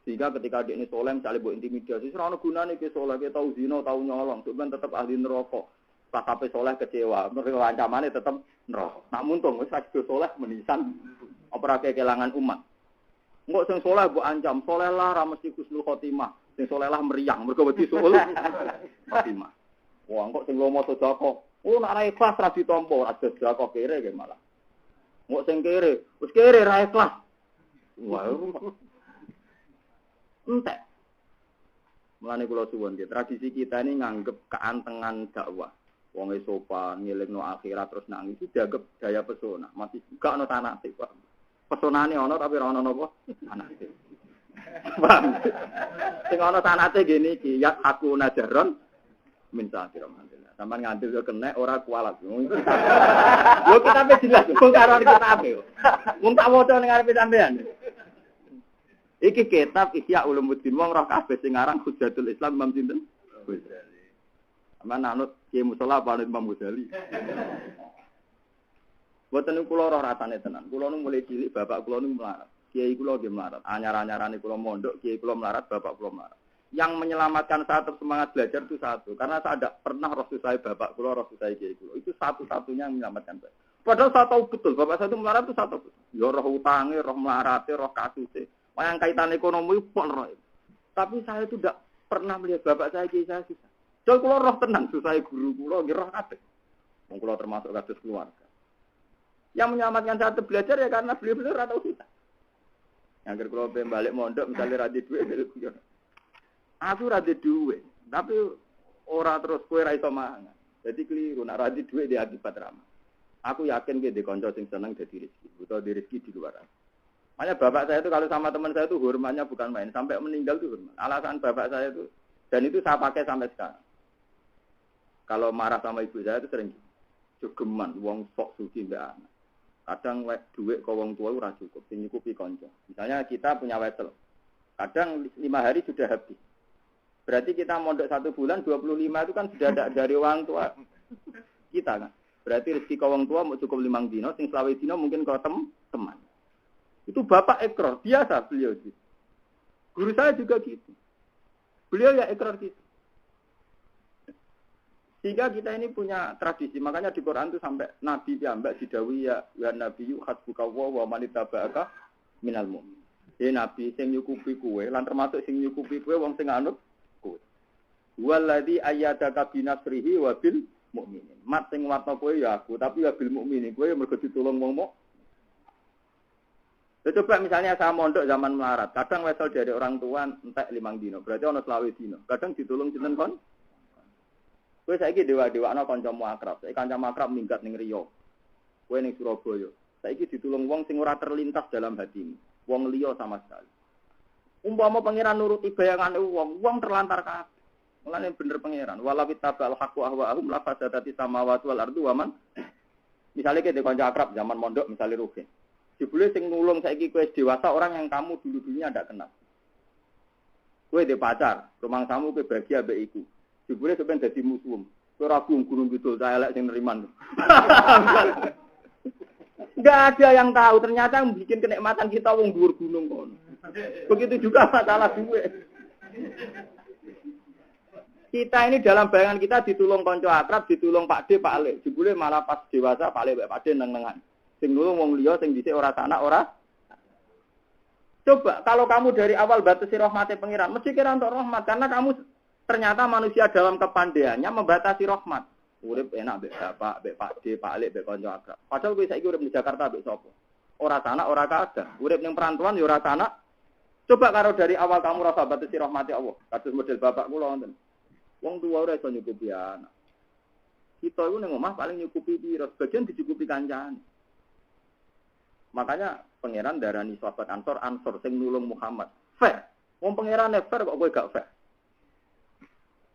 Sehingga ketika dia ini soleh misalnya buat intimidasi, ora ono gunane ki soleh, ki tau zina, tau nyolong, sampean tetap ahli neraka. Pas sampai soleh kecewa, mereka ancamannya tetap neraka. Nak muntung, wis sakit soleh menisan, apa kehilangan umat. Enggak sing soleh mbok ancam, soleh lah ra mesti husnul khotimah, sing soleh lah meriang, mergo wedi suul khotimah. Wah, kok sing lomo sedekah, nak ra ikhlas ra ditampa, ra sedekah kere ge malah. Mbok sing kere, wis kere ra ikhlas. Wah. Entek. Mulane kula suwun nggih, tradisi kita ini nganggep keantengan dakwah. Wong sopan, ngelingno akhirat terus nangis itu dianggap daya pesona. Masih gak ono tanate, Pak. Pesonane ono tapi ora ono napa? Tanate. Bang. Sing ono tanate ngene iki, ya aku najaron minta alhamdulillah. Sampeyan ngantil yo kena ora kualat. Lho kitabe jelas, wong karo kitabe. Wong tak waca ning ngarepe sampean. Iki kitab Ihya Ulumuddin wong roh kabeh sing aran Hujatul Islam Imam sinten? Ghazali. Aman anut Kiai Musala apa Imam Ghazali. Boten kula roh rasane tenan. Kula nu mulai cilik bapak kula nu melarat. Kiai kula nggih melarat. Anyar-anyarane kula mondok, kiai kula melarat, bapak kula melarat. Yang menyelamatkan saya tetap semangat belajar itu satu. Karena saya tidak pernah roh susah bapak kula, roh susah kiai kula. Itu satu-satunya yang menyelamatkan saya. Padahal saya tahu betul bapak saya itu melarat itu satu. Ya roh utange, roh melarate, roh kasuse. Yang kaitan ekonomi pun roh. Tapi saya itu tidak pernah melihat bapak saya kiai saya susah. Jadi kalau roh tenang susah guru kula nggih roh kabeh. Wong kula termasuk kados keluarga. Yang menyelamatkan saya tetap belajar ya karena beliau-beliau ora tahu kita. Yang kula balik mondok misalnya ra di duwe beliau. Aku ra di duwe, tapi ora terus kowe ra iso mangan. Jadi keliru nek ra di duwe dia akibat ramah. Aku yakin ge di kanca sing seneng dadi rezeki, utawa di rezeki di luar. Makanya bapak saya itu kalau sama teman saya itu hormatnya bukan main, sampai meninggal itu hormat. Alasan bapak saya itu, dan itu saya pakai sampai sekarang. Kalau marah sama ibu saya itu sering jogeman, wong sok suci mbak anak. Kadang duit ke wong tua ora cukup, sing nyukupi kanca. Misalnya kita punya wesel, kadang 5 hari sudah habis. Berarti kita mondok 1 bulan 25 itu kan sudah ada dari orang tua kita kan. Berarti rezeki ke wong tua mau cukup 5 dino, sing selawe dino mungkin ke teman. Itu bapak ekor, biasa beliau gitu. Guru saya juga gitu. Beliau ya ekor gitu. Sehingga kita ini punya tradisi, makanya di Quran itu sampai Nabi piyambak didhawuhi ya nabiyyu hasbuka wa man ittaba'aka minal mu'min. Ya Nabi sing nyukupi kowe, lan termasuk sing nyukupi kowe wong sing anut kowe. Waladzi ayyadaka binasrihi wa bil mukminin. Mat sing watno kowe ya aku, tapi ya bil mukminin kowe mergo ditulung wong mukmin. Coba misalnya saya mondok zaman melarat, kadang wesel dari orang tua entek 5 dino, berarti ono selawe dino. Kadang ditulung sinten kon? Kowe saiki dewa-dewakno kancamu akrab. Saiki kancamu akrab minggat ning Riau. Kowe ning Surabaya. Saiki ditulung wong sing ora terlintas dalam hatimu. Wong liya sama sekali. Umpama pangeran nuruti bayangane wong terlantar kabeh. Mulane bener pangeran. Wala bitabal haqqu ahwa'ahum la fasadati samawati wal ardu wa man. Misale ke kanca akrab zaman mondok misale Rugen. Jebule sing nulung saiki kowe dewasa orang yang kamu dulu-dulunya ndak kenal. Kowe de pacar, rumangsamu kowe bahagia mbek iku. Jebule sampeyan dadi musuh. Kowe ora gunung kidul ta elek sing neriman. Enggak ada yang tahu, ternyata yang bikin kenikmatan kita wong dhuwur gunung kono. Begitu juga masalah duit. Kita ini dalam bayangan kita ditulung kanca akrab, ditulung Pak D, Pak Le. Jebule malah pas dewasa Pak Le, Pak D neng-nengan. Sing nulung wong liya sing dhisik ora sanak ora. Coba kalau kamu dari awal batasi rahmate pangeran, mesti kira untuk rahmat karena kamu ternyata manusia dalam kepandaiannya membatasi rahmat. Urip enak mbek bapak, mbek Pak D, Pak Le, mbek kanca akrab. Padahal kowe saiki urip di Jakarta mbek sapa? Ora sanak, ora kada. Urip ning perantauan ya ora sanak. Coba kalau dari awal kamu rasa batasi rahmati Allah. Kados model bapak kula wonten. Wong tua ora iso nyukupi anak. Kita iku ning omah paling nyukupi piro, sebagian dicukupi kancane. Makanya pangeran darani sahabat Ansor sing nulung Muhammad. Fair. Wong pangeran fair kok kowe gak fair.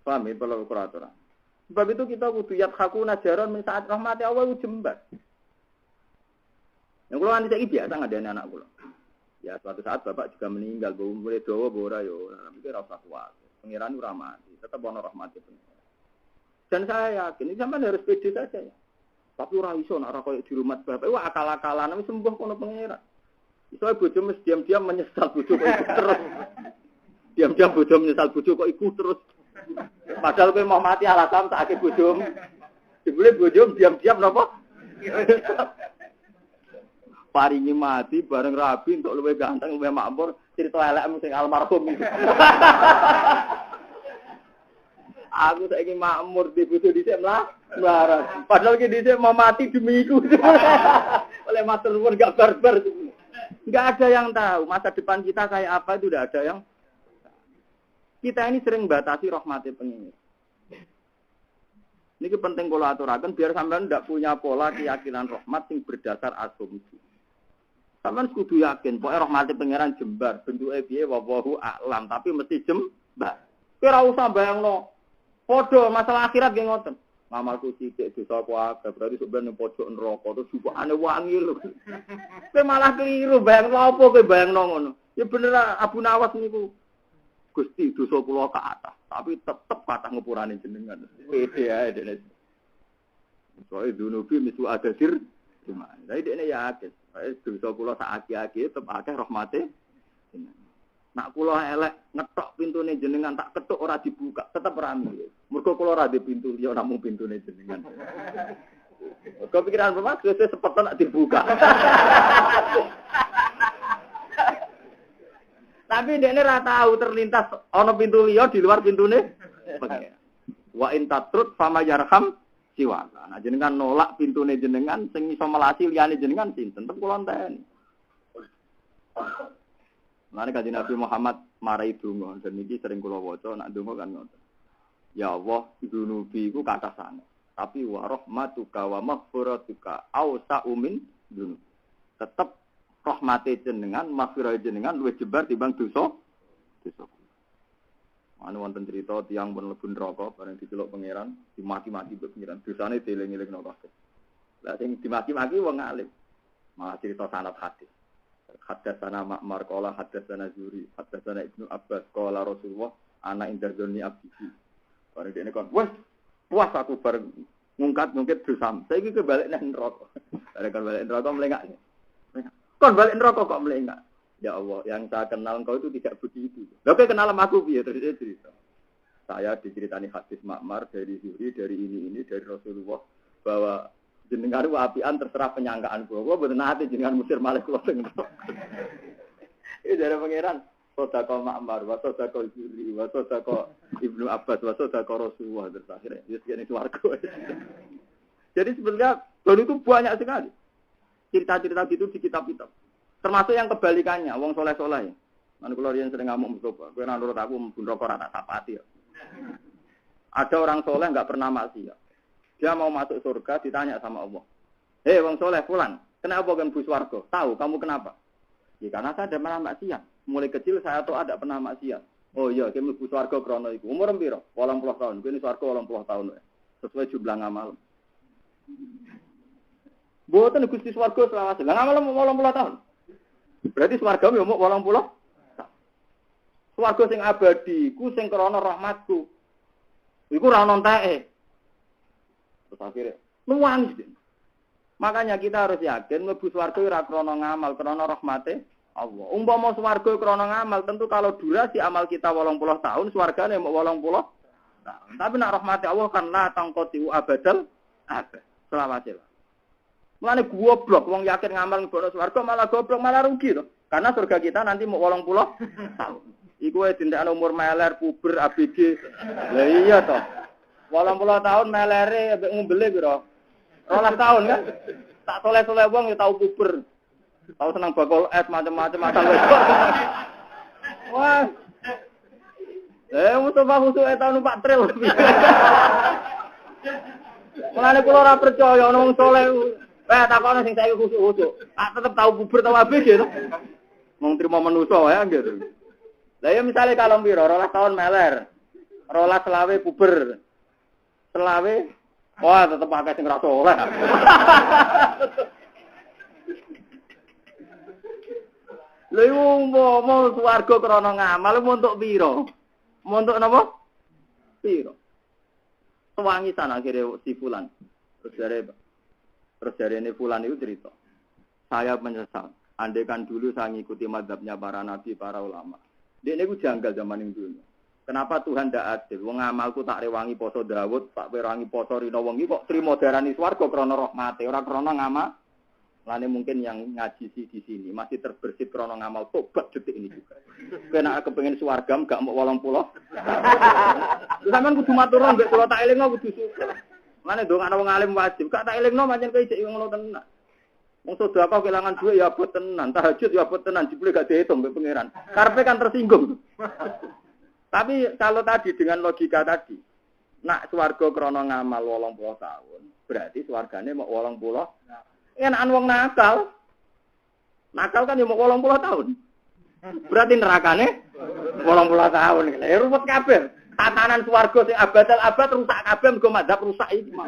Paham ya kalau kurang. Sebab itu kita kudu yakhakuna jaron min saat rahmati Allah jembar. Yang kula nanti saiki biasa ngadani anak kula. Ya suatu saat bapak juga meninggal, bawa mulai dawa ora yo, tapi ora usah kuwatir. Pangeran ora mati, tetap ono rahmati pangeran. Dan saya yakin ini sampean harus pede saja ya. Tapi ora iso nek ora koyo di rumah bapak, wah akal-akalan wis sembuh kono pangeran. Iso bojo mesti diam-diam menyesal bojo kok ikut terus. Diam-diam bojo menyesal bojo kok ikut terus. Padahal kowe mau mati alasan tak akeh bojo. Dibule bojo diam-diam napa? Paringi mati bareng rabi untuk luwih ganteng, luwih makmur, cerita elek sing almarhum. Aku saiki makmur di bojo dhisik mlarat. Padahal ki dhisik mau mati demi iku. Oleh matur nuwun gak barbar. Enggak ada yang tahu masa depan kita kayak apa itu udah ada yang. Kita ini sering batasi rahmati pengen. Ini penting kalau aturakan biar sampean tidak punya pola keyakinan rahmat yang berdasar asumsi. Sampean kudu yakin, pokoknya rahmati pangeran jembar, bentuke piye wallahu a'lam, tapi mesti jembar. Ora usah bayangno. Padha masalah akhirat nggih ngoten. Ngamalku sithik dosa ku akeh, berarti sampeyan ning pojok neraka terus jupukane wangi lho. Kowe malah keliru bayangno apa kowe bayangno ngono. Ya bener Abu Nawas niku. Gusti dosa kula ke atas, tapi tetep kathah ngepurane jenengan. Pede ae dene. Soale dunubi misu adadir gimana. Lah dekne yakin, dosa kula sak aki-aki tetep akeh rahmate. Nak kula elek ngetok pintune jenengan tak ketuk ora dibuka, tetep rame. Mergo kula ora di pintu liya namung pintune jenengan. Kepikiran bapak wis sepet nak dibuka. Tapi dekne ora tahu terlintas ana pintu liya di luar pintune. Wa in tatrut fama yarham siwa. Nah jenengan nolak pintune jenengan sing iso melasi liyane jenengan sinten? Tetep kula enteni. Mane kanjeng Nabi Muhammad marai donga, dan iki sering kula waca nek donga kan ngoten. Ya Allah, dunubi iku kathah sanget. Tapi wa rahmatuka wa maghfiratuka ausa'u min dunub. Tetep rahmate jenengan, maghfirah jenengan luwih jembar timbang dosa. Anu wonten cerita tiyang pun mlebu neraka bareng diceluk pangeran, dimaki-maki mbek pangeran. Dosane dieling-elingno kabeh. Lah sing dimaki-maki wong alim. Malah cerita sanad hadis. Hadatsana Ma'mar qala hadatsana Zuri, hadatsana Ibnu Abbas qala Rasulullah ana indadzoni abdi. Bareng dene kon, wes puas aku bareng ngungkat dosa. Saiki kebalik nang neraka. Bareng kon balik neraka melengak. Kon balik neraka kok melengak. Ya Allah, yang saya kenal engkau itu tidak begitu. Lah kowe kenal aku piye terus cerita. Saya diceritani hadis Ma'mar dari Zuri, dari ini dari Rasulullah bahwa jenengan apian terserah penyangkaan gua mboten nate jenengan musir malih kula teng. Iki dari pangeran, sedekah Ma'mar, wa sedekah Zuri, wa sedekah Ibnu Abbas, wa sedekah Rasulullah terakhir. Ya sekene swarga. Jadi sebenarnya dan itu banyak sekali. Cerita-cerita gitu di kitab-kitab. Termasuk yang kebalikannya, wong soleh-soleh. Lan kula riyen sering ngamuk Mustofa, kowe ora nurut aku mlebu neraka ora tak sapati. Ada orang soleh nggak pernah maksiat. Dia mau masuk surga, ditanya sama Allah. Hei, wong soleh, fulan, kenapa kan bus warga? Tahu, kamu kenapa? Ya, karena saya ada pernah maksiat. Mulai kecil saya tuh ada pernah maksiat. Oh iya, kamu bus warga krono iku. Umur piro? 80 tahun. Kene swarga 80 tahun. Sesuai jumlah ngamal. Mboten Gusti swarga selawase. Lah ngamal 80 tahun. Berarti swarga yo mung 80. Swarga sing abadi, ku sing krana rahmatku. Iku ora ono enteke. Terus akhirnya nuwangis. Makanya kita harus yakin mlebu swarga ora krana ngamal, krana rahmate Allah. Umpama swarga krana ngamal, tentu kalau durasi amal kita 80 tahun, swargane mung 80 tahun. Tapi nek rahmate Allah kan la tangqoti abadal abad. Selawase. Mulane goblok wong yakin ngamal mlebu swarga malah goblok malah rugi to. Karena surga kita nanti mau 80 tahun. Iku wis tindakan umur meler, puber, ABG. Lah iya toh. 80 tahun melere mbek ngumbele piro? 12 tahun kan? Tak soleh-soleh wong ya tau puber. Tau senang bakul es macam-macam asal wis. Wah. Mustafa khusuk tau numpak tril. Mulane kula ora percaya ana wong soleh. Takono sing saiki khusuk-khusuk. Tetep tau puber tau ABG to. Wong trimo manusa wae anggere. Lah ya misalnya kalau piro 12 tahun meler. 12 selawe puber. Selawe wah tetep akeh sing ra soleh. Lha mau swarga krana ngamal untuk piro? Untuk napa? Piro? Wangisan akhirnya si Fulan. Terus dari ini Fulan itu cerita. Saya menyesal. Andai kan dulu saya ngikuti mazhabnya para nabi, para ulama. Dia ini janggal zaman itu. Kenapa Tuhan tidak adil? Wong amalku tak rewangi poso Daud, tak rewangi poso Rino Wengi kok trimo darani swarga krana rahmate, ora krana ngamal. Lane mungkin yang ngaji di sini masih terbersit krana ngamal tobat detik ini juga. Kena kepengin swarga gak mau 80. Sampeyan kudu matur nuwun mbek kula tak elingno kudu syukur. Lane ndongakno wong alim wajib, gak tak elingno pancen kowe isih ngono tenan. Wong sedekah kelangan duit ya abot tenan, tahajud ya abot tenan, jebule gak dihitung mbek pangeran. Karepe kan tersinggung. Tapi kalau tadi dengan logika tadi, nak swarga krana ngamal 80 tahun, berarti swargane mau 80. Enakan wong nakal. Nakal kan ya mau 80 tahun. Berarti nerakane 80 tahun. Ya ruwet kabeh. Tatanan swarga sing abad rusak kabeh mergo madzhab rusak iki mau.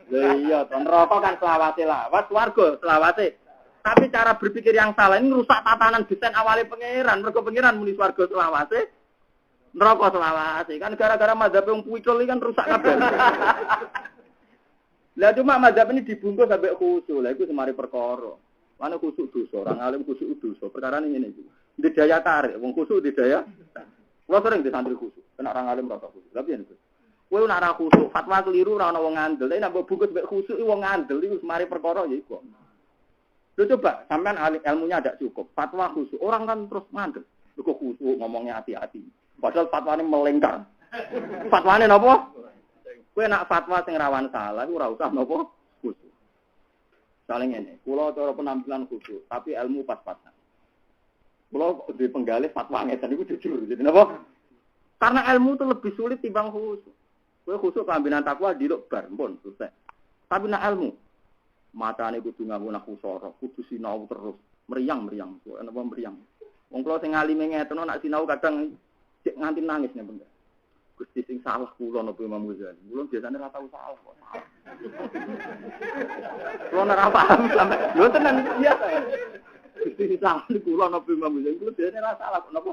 Lah iya, neraka kan selawase lawas, swarga selawase. Tapi cara berpikir yang salah ini rusak tatanan desain awalnya pangeran. Mergo pangeran muni swarga selawase, neraka selawase. Kan gara-gara madzhab wong puicul kan rusak kabeh. Lah cuma madzhab ini dibungkus sampai khusyuk. Lah iku semari perkara. Mana khusyuk dosa, orang alim khusyuk dosa. Perkara ini iki. Di daya tarik, wong khusyuk di daya. Kulo sering di santri khusyuk, kena orang alim rasa khusyuk. Tapi yen kowe ora ra khusyuk, fatwa keliru ora ana wong ngandel. Nek mbok bungkus mbek khusyuk wong ngandel iku semari perkara ya iku. Lho coba sampean ilmunya ada cukup. Fatwa khusyuk, orang kan terus ngandel. Kok khusyuk ngomongnya hati-hati. Padahal fatwane melengkar. Fatwane napa? Kowe nak fatwa sing rawan salah iku ora usah napa khusyuk. Saling ngene, kula cara penampilan khusyuk, tapi ilmu pas-pasan. Kula di penggalih fatwa ngeten iku jujur. Jadi napa? Karena ilmu itu lebih sulit timbang khusyuk. Kowe khusyuk keambinan takwa diluk bar pun selesai. Tapi nak ilmu matane kudu nganggo nakusara, kudu sinau terus, meriang-meriang. Napa meriang? Wong kula sing ngalime ngeten nak sinau kadang nganti nangis nek bener. Gusti sing salah kula napa Imam Ghazali. Kula biasane ora tau salah kok. Kula ora paham sampe lho tenan biasa. Gusti sing salah kula napa Imam Ghazali. Kula biasane ora salah kok napa.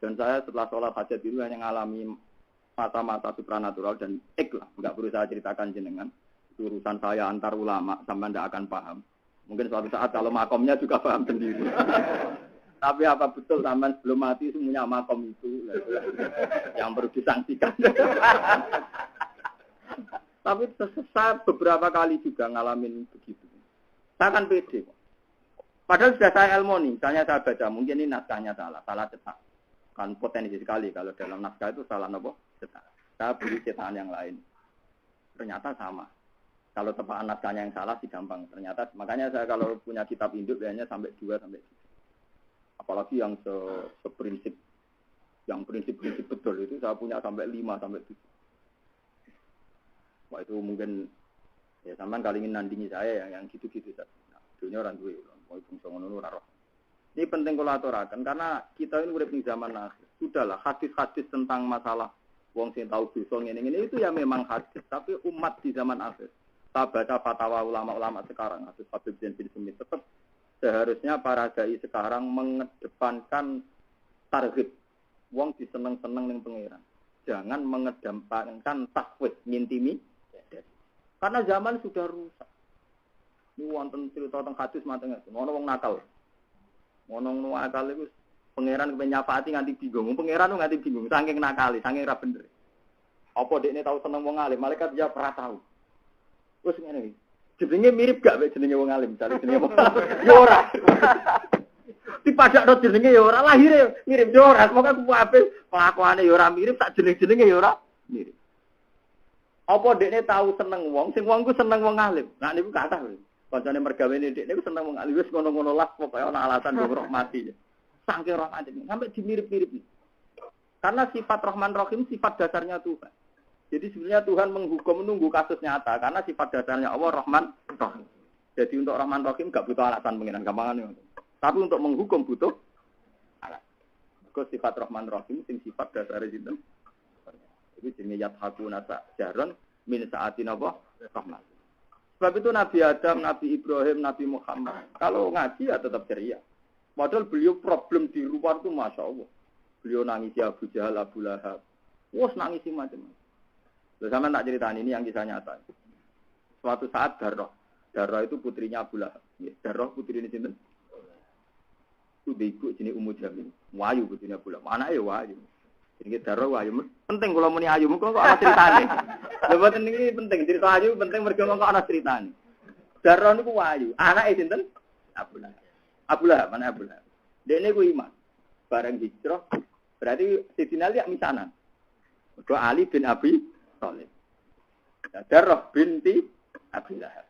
Dan saya setelah sholat hajat itu hanya ngalami mata-mata supranatural dan ikhlas. Enggak perlu saya ceritakan jenengan. Itu urusan saya antar ulama, sampai tidak akan paham. Mungkin suatu saat kalau makomnya juga paham sendiri. Tapi apa betul sampai sebelum mati semuanya makom itu yang perlu disangsikan. Tapi saya beberapa kali juga ngalamin begitu. Saya kan pede. Padahal sudah saya ilmu nih. Misalnya saya baca, mungkin ini naskahnya salah cetak. Kan potensi sekali kalau dalam naskah itu salah nopo cetak. Saya beli cetakan yang lain. Ternyata sama. Kalau tepaan naskahnya yang salah sih gampang. Ternyata makanya saya kalau punya kitab induk biasanya sampai 2 sampai 3. Apalagi yang seprinsip Yang prinsip-prinsip betul itu saya punya sampai 5 sampai 7. Wah itu mungkin ya sampean kali ingin nandingi saya yang gitu-gitu saja. Nah, dunia orang duwe, mau fungsi ngono ora roh. Ini penting kalau aturakan karena kita ini urip di zaman akhir. Sudahlah hadis-hadis tentang masalah wong sing tahu dosa ngene-ngene itu ya memang hadis, tapi umat di zaman akhir. Saya baca fatwa ulama-ulama sekarang, Habib bin Smith tetap seharusnya para dai sekarang mengedepankan target wong diseneng-seneng ning pangeran. Jangan mengedepankan takwid, ngintimi. Karena zaman sudah rusak. Ini wonten cerita tentang hadis mateng ngono wong nakal. Ngono nakal iku pangeran kepen nyafaati nganti bingung. Pangeran nganti bingung saking nakali, saking ra bener. Apa dekne tahu seneng wong alim, malaikat dia ora tahu. Wes ngene iki. Jenenge mirip gak mek jenenge wong alim, jare jenenge wong alim. Ya ora. Dipadakno jenenge ya ora, lahire mirip ya ora. Pokoke kuwabe kelakuane ya ora mirip, tak jenenge ya ora mirip. Apa dekne tahu seneng wong, sing wong ku seneng wong alim. Nah niku kathah lho. Kancane mergawene dekne ku seneng wong alim, wis ngono-ngono lah pokoke ana alasan kok mati. Saking rahmatnya, sampai dimirip-mirip. Karena sifat Rahman Rahim sifat dasarnya Tuhan. Jadi sebenarnya Tuhan menghukum menunggu kasus nyata karena sifat dasarnya Allah Rahman Rahim. Jadi untuk Rahman Rahim gak butuh alasan pengiran gampangan. Tapi untuk menghukum butuh alasan. Because sifat Rahman Rahim sing sifat dasarnya itu. Jadi jenenge yathakuna jaron min saatin apa? Rahman. Sebab itu Nabi Adam, Nabi Ibrahim, Nabi Muhammad kalau ngaji ya tetap ceria. Padahal beliau problem di luar itu Masya Allah. Beliau nangisi Abu Jahal, Abu Lahab. Wah nangisi macam-macam. Lalu sama tak ceritaan ini yang kisah nyata. Suatu saat Darroh itu putrinya Abu Lahab. Darroh putri ini sinten? Itu ibu jenis Ummu Jamil. Wahyu putrinya Abu Lahab. Anaknya Wahyu. Jadi Darroh Wahyu. Penting kalau muni Ayu, kok ana ceritane. Lha ini penting cerita Ayu penting mergo kok ana ceritane. Darroh niku Wahyu. Anaknya sinten? Abu Lahab. Abu Lahab, mana Abu Lahab? Dia ini ku iman. Bareng hijrah, berarti Sidina Ali misanan. Dua Ali bin Abi Thalib. Darroh binti Abi Lahab.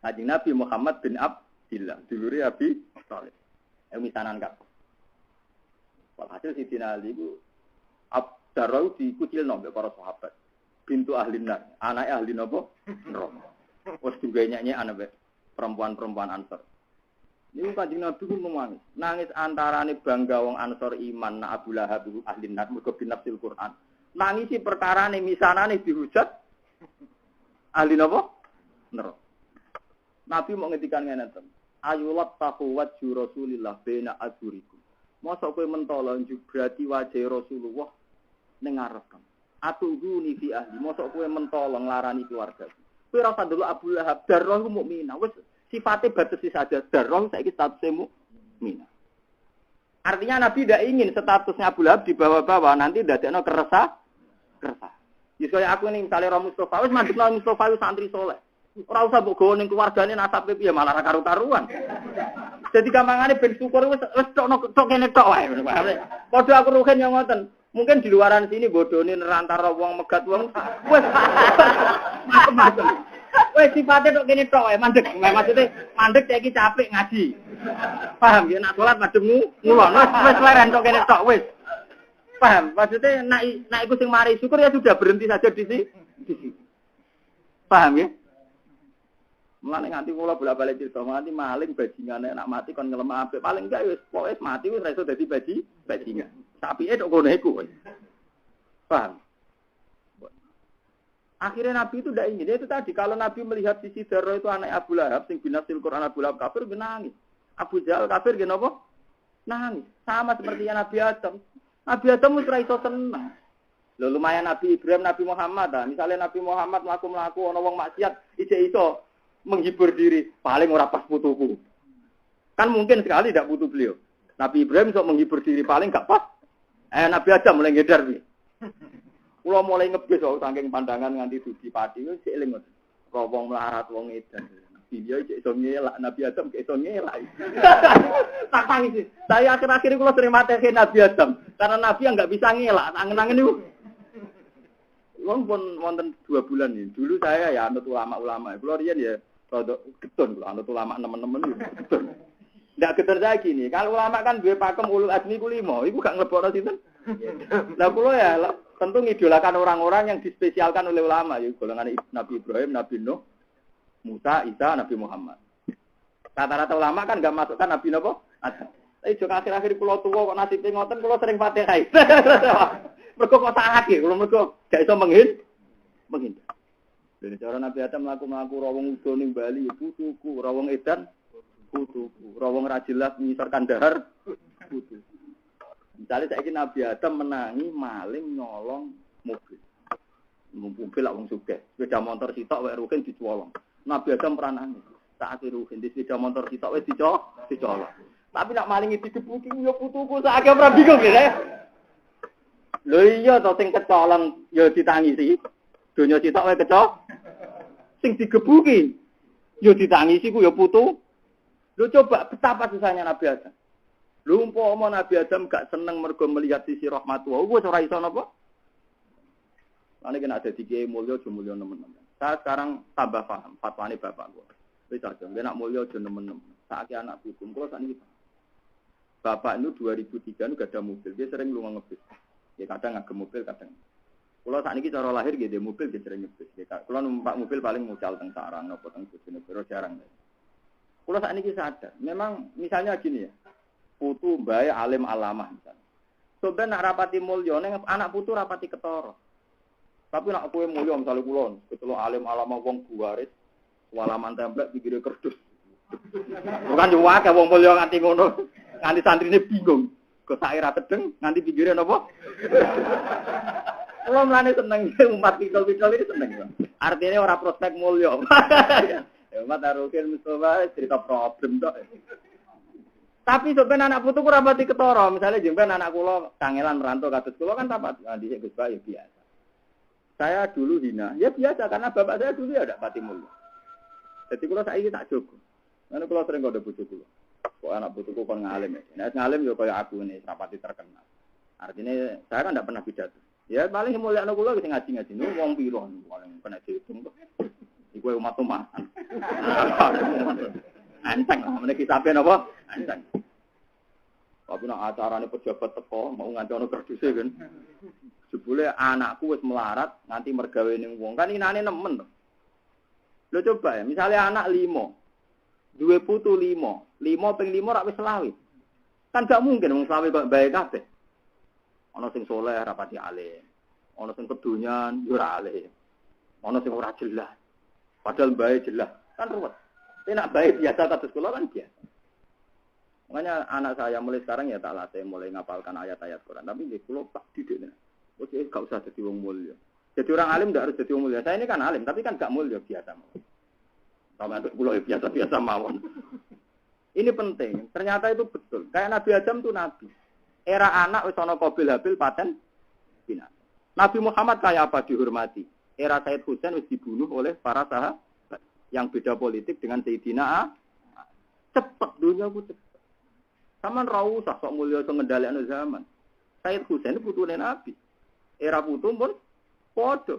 Kanjeng Nabi Muhammad bin Abdillah. Dulure Abi Thalib. Misanan kak. Walhasil Sidina Ali ku Darroh dikucilno mbek para sahabat. Bintu ahli nar. Anake ahli napa? Neraka. Wes juga nyanyi anak perempuan-perempuan Ansor. Ini Kanjeng Nabi pun nangis antarane bangga wong Ansor iman na Abu Lahab ahli nar mergo binafsil Quran. Nangisi perkarane misanane dihujat ahli napa? Neraka. Nabi mau ngendikan ngene ten. Ayulat taqwat Rasulillah baina azurikum. Mosok kowe mentolo jubrati wajah Rasulullah ning ngarep kan. Atunguni fi ahli. Mosok kowe mentolo nglarani keluarga. Kowe ora usah delok Abu Lahab Darroh mukminah. Wis sifatnya batasi saja. Darroh saiki statusnya mukminah. Artinya Nabi tidak ingin statusnya Abu Lahab dibawa-bawa nanti dadekno keresah. Wis kaya aku ning misale Ro Mustofa wis mandekno Mustofa wis santri saleh. Ora usah mbok gowo ning keluargane nasabe piye malah ra karu-karuan. Jadi gampangane ben syukur wis tok kene tok wae. Padha aku rugen yo ngoten. Mungkin di luaran sini bodone nerantara wong megat wong wis macam-macam. Wis sifate tok kene tok wae mandek. Maksudnya mandek saiki capek ngaji. Paham ya nak salat madhemmu ngulon wis leren tok kene tok wis. Paham? Maksudnya nak iku sing mari syukur ya sudah berhenti saja di sini. Paham ya? Mulane nganti kula bola-balik cerita nganti maling bajingane nak mati kon ngelem apik paling enggak wis pokoke mati wis ra iso dadi bajingan. Sapike tok kono iku. Paham? Akhirnya Nabi itu tidak ingin. Itu tadi kalau Nabi melihat sisi Darroh itu anak Abu Lahab sing binasil Quran Abu Lahab kafir nangis. Abu Jahal kafir kenapa? Nangis. Sama seperti Nabi Adam. Nabi Adam wis ra iso seneng. Lho lumayan Nabi Ibrahim, Nabi Muhammad misalnya Nabi Muhammad mlaku-mlaku ana wong maksiat iso menghibur diri, paling ora pas putuku. Kan mungkin sekali tidak putu beliau. Nabi Ibrahim sok menghibur diri paling gak pas. Nabi Adam mulai ngedar piye. Kula mulai ngebis kok saking pandangan nganti dugi pati wis sik eling. Wong melarat wong edan. Dia iso ngelak Nabi Adam iso ngelak. Tak tangis. Saya akhir-akhir kula sering materi Nabi Adam karena Nabi yang enggak bisa ngelak. Angen-angen niku. Wong pun wonten 2 bulan ini. Dulu saya ya anut ulama-ulama. Kula riyen ya rada getun kula anut ulama nemen-nemen getun. Ndak getun saya gini. Kalau ulama kan duwe pakem ulul azmi ku 5. Iku gak nglebokno sinten? Lah kula ya tentu ngidolakan orang-orang yang dispesialkan oleh ulama ya golongan Nabi Ibrahim, Nabi Nuh, Musa, Isa, Nabi Muhammad. Rata-rata ulama kan enggak masukkan Nabi napa? Adam. Tapi jok akhir-akhir kula tuwa kok nasibe ngoten kula sering Fatihah. Mergo kok salah iki, kula mergo gak iso menghindar. Dene cara Nabi Adam mlaku-mlaku ra wong udo ning Bali putuku, ra wong edan putuku, ra wong ra jelas ngisor kandahar putuku. Misalnya saiki Nabi Adam menangi maling nyolong mobil. Mobil lak wong sugih, sepeda motor sitok wae rugen dicolong. Nabi Adam peranane. Saat rugen di sepeda motor sitok wis dicolong. Tapi nak maling digebuki yo putuku sak akeh ora bingung ya. Lho iya to sing kecolong yo ditangisi. Donya sitok wae kecolong. Sing digebuki yo ditangisi ku yo putu. Lho coba betapa susahnya Nabi Adam. Lho umpama Nabi Adam gak seneng mergo melihat sisi rahmat Allah, wis ora iso napa? Ane kena ada tiga mulya aja mulya nemen-nemen. Saya sekarang tambah paham fatwane bapak gua. Wis aja nek mulya aja nemen-nemen. Saiki anak hukum kula sakniki. Bapak itu 2003 itu gak ada mobil, dia sering lunga ngebis. Ya kadang ngagem mobil, kadang. Kula sakniki cara lahir nggih mobil dia sering ngebis. Kula numpak mobil paling mucal teng sarang napa teng Bojonegoro jarang. Kula sakniki sadar, memang misalnya gini ya. Putu mbae alim alamah misalnya. Soben nak rapati mulya ning anak putu rapati ketara. Tapi nak kowe mulya misale kula ketelu alim alamah wong guwaris, walaman templek pikire kerdus. Bukan yo wae wong mulya nganti ngono. Nganti santrine bingung. Kok sak era tedeng nganti pikire napa? Kula mlane seneng umat pikul-pikul iki seneng. Artinya ora prospek mulya. Ya umat arukin Mustafa cerita problem tok. Tapi sebenarnya anak putu kurang rapati ketara. Misalnya jemben anak kula kangelan merantau kados kula kan rapat dhisik Gus Bae biasa. Saya dulu hina, ya biasa karena bapak saya dulu ya ada pati mulya. Jadi kula saiki tak jogo. Lan kula sering kode bojo kula. Kok anak putuku kon ngalim ya. Nek ngalim yo kaya aku ini rapati terkenal. Artinya saya kan ndak pernah pidato. Ya paling mulya anak kula sing ngaji-ngaji nu wong piro paling kena dihitung kok. Iku umat-umatan. Anteng lah, meniki sampean apa? Anteng. Tapi nak acarane pejabat teko, mau nganti ono kerduse kan. Jebule anakku wis melarat nganti mergawe ning wong. Kan inane nemen to. Lho coba ya, misalnya anak 5. Duwe putu 5. 5 ping 5 rak wis selawe. Kan gak mungkin wong selawe kok bae kabeh. Ana sing saleh rapati alim. Ana sing kedonyan yo ora alim. Ana sing ora jelas. Padahal bae jelas. Kan ruwet. Tapi nak baik biasa kados kula kan biasa. Makanya anak saya mulai sekarang ya tak latih mulai ngapalkan ayat-ayat Quran. Tapi nggih kula tak didikne. Oke, gak usah jadi wong mulya. Jadi orang alim ndak harus jadi wong mulya. Saya ini kan alim, tapi kan gak mulya biasa mawon. Sama untuk kula biasa-biasa mawon. Ini penting. Ternyata itu betul. Kayak Nabi Adam itu nabi. Era anak wis ana Qabil Habil paten binatang. Nabi Muhammad kayak apa dihormati? Era Said Husain wis dibunuh oleh para sahabat. Yang beda politik dengan Sayyidina A. Cepet dunia ku cepet. Saman ra usah sok mulya sok ngendhalekno zaman. Sayyid Husain putune Nabi. Era putu pun padha.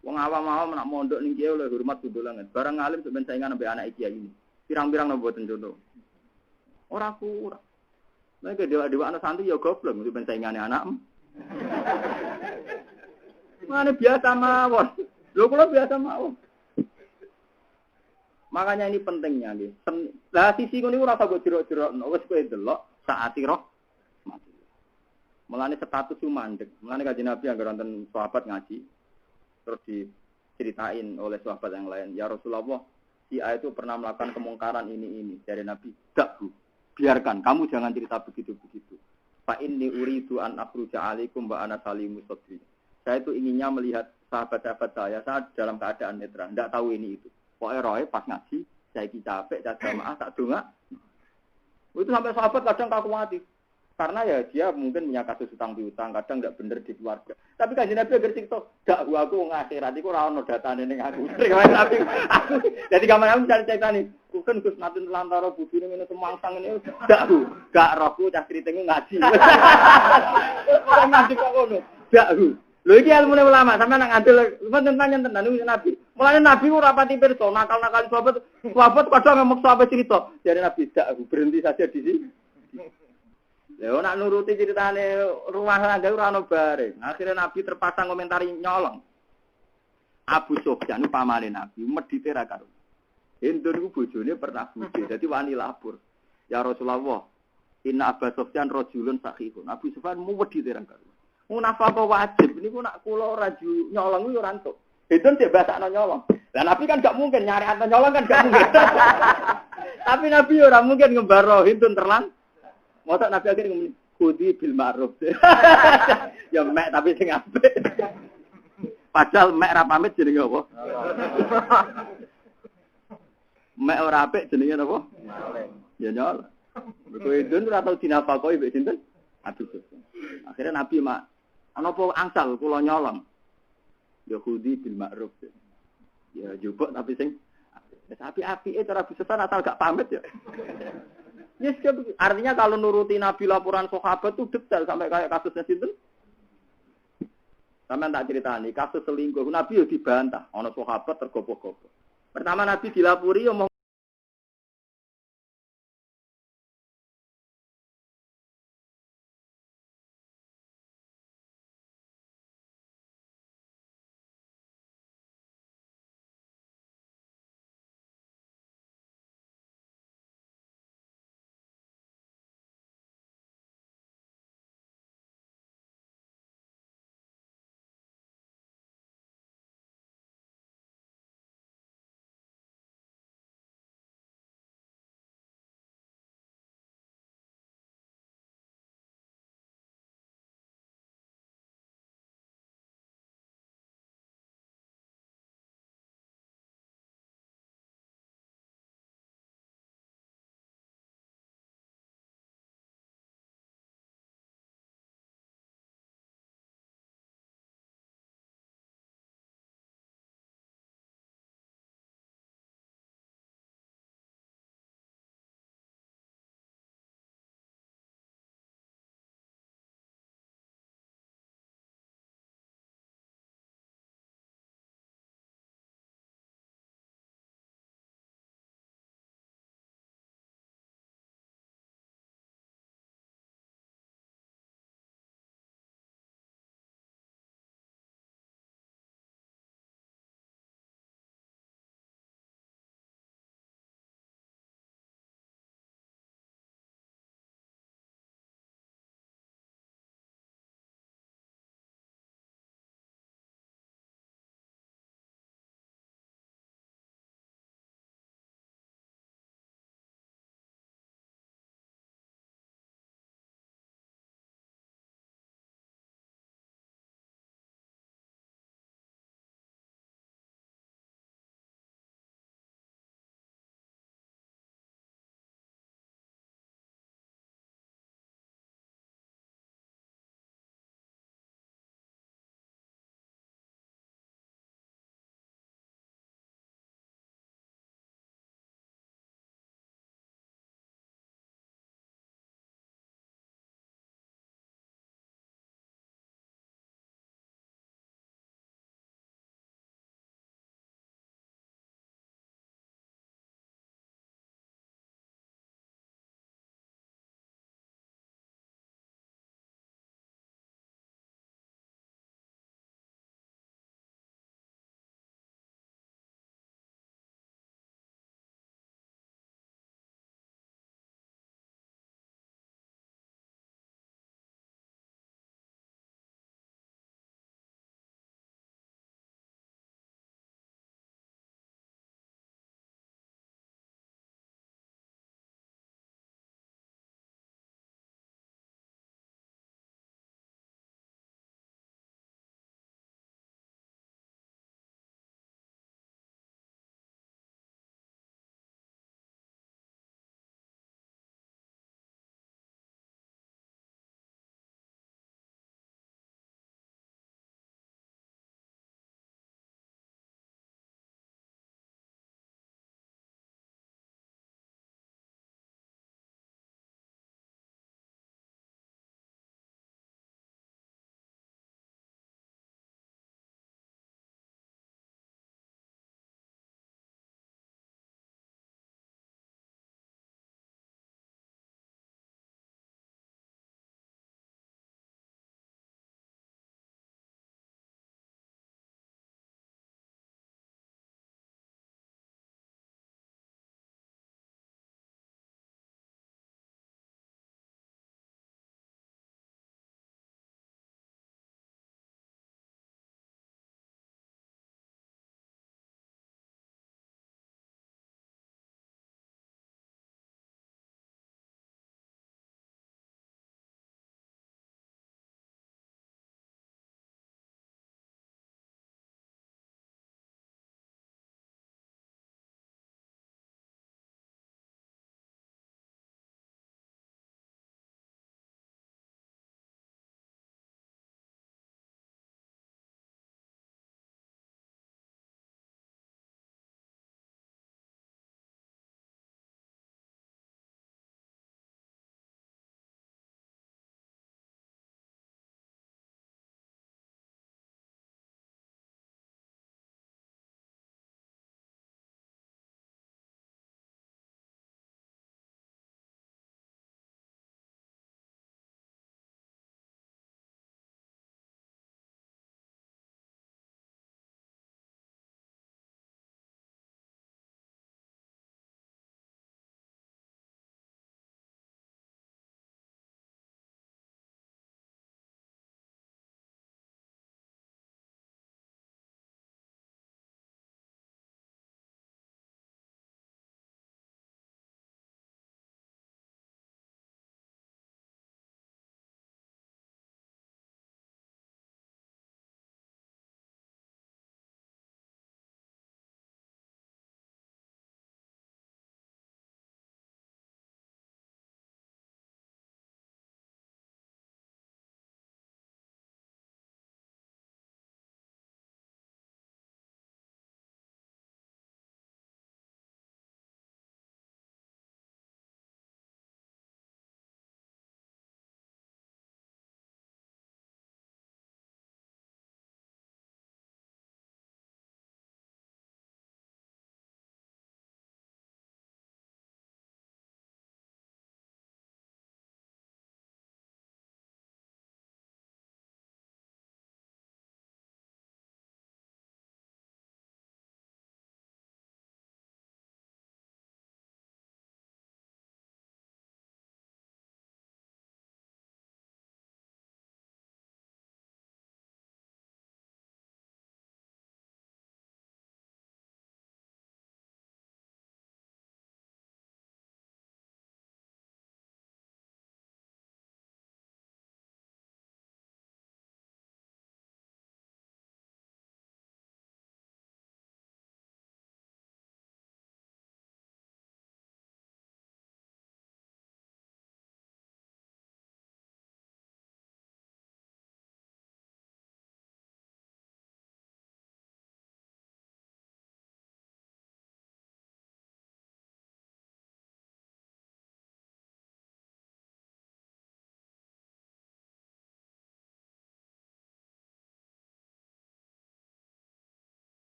Wong awam-awam nak mondok ning kiai oleh hormat kudulangan. Barang alim sampeyan saingan ambek anak kiai ini. Pirang-pirang nang mboten jono. Ora kurang. Nek dewa-dewa anak santri ya goblok sampeyan saingane anak. Mana biasa mawon. Lho kula biasa mawon. Makanya ini pentingnya nggih. Lah sisi ngono ora usah jerok-jerokno, wis kowe delok saati roh mati. Mulane status ku mandeg. Mulane Kanjeng Nabi anggere wonten sahabat ngaji terus diceritain oleh sahabat yang lain, "Ya Rasulullah, si A itu pernah melakukan kemungkaran ini." Dari Nabi, "Enggak, Bu. Biarkan, kamu jangan cerita begitu-begitu. Fa inni uridu an akhruja alaikum wa ana salimus sadri." Saya itu inginnya melihat sahabat-sahabat saya saat dalam keadaan netral, enggak tahu ini itu. Pokoknya roy pas ngaji, saya capek, saya jamaah, tak donga. Itu sampai sahabat kadang kakuati. Karena ya dia mungkin punya kasus utang piutang, kadang enggak bener di keluarga. Tapi Kanjeng Nabi agar cerita, "Gak aku ngakhirat iku ora ono datane ning aku." Tapi aku jadi gamane mencari cerita nih. Bukan Gus Natun lantara bujune ngene semangsang ngene. Gak rohku cah kriting ngaji. Ora ngaji kok ngono. Gak lho iki ilmune ulama, sampeyan nak ngadil tentang Nabi. Mulane Nabi ora pati pirsa, nakal-nakal sahabat kadang ngemek sahabat cerita. Jadi Nabi dak berhenti saja di sini. Lha nak nuruti ceritane rumah tangga ora ono bareng. Akhire Nabi terpaksa komentari nyolong. Abu Sufyan pamane Nabi medhite ra karo. Hindun iku bojone pernah budi, dadi wani lapor. Ya Rasulullah, inna Abu Sufyan rajulun sakhihun. Abu Sufyan medhite ra karo. Munafaqah wajib niku nak kula ora nyolong yo ora entuk. Hindun cek basakno nyolong. Lah Nabi kan gak mungkin nyari atau nyolong kan gak mungkin. Tapi Nabi ora mungkin ngembaro Hindun terlang. Mosok Nabi akhirnya ngomong khudi bil ma'ruf. Ya mek tapi sing apik. Padahal mek ra pamit jenenge apa? Mek ora apik jenenge apa? Ya nyol. Mergo Hindun ora tau dinafakoi mbek sinten? Abu Sufyan. Akhirnya Nabi mak ana apa angsal kula nyolong. Ya khudi bil ma'ruf. Ya jupuk tapi sing apike cara bisa asal gak pamit ya. Yes, artinya kalau nuruti Nabi laporan sahabat itu detail sampai kayak kasusnya sinten. Sampeyan tak ceritani kasus selingkuh Nabi yo dibantah, ana sahabat tergopoh-gopoh. Pertama Nabi dilapori yo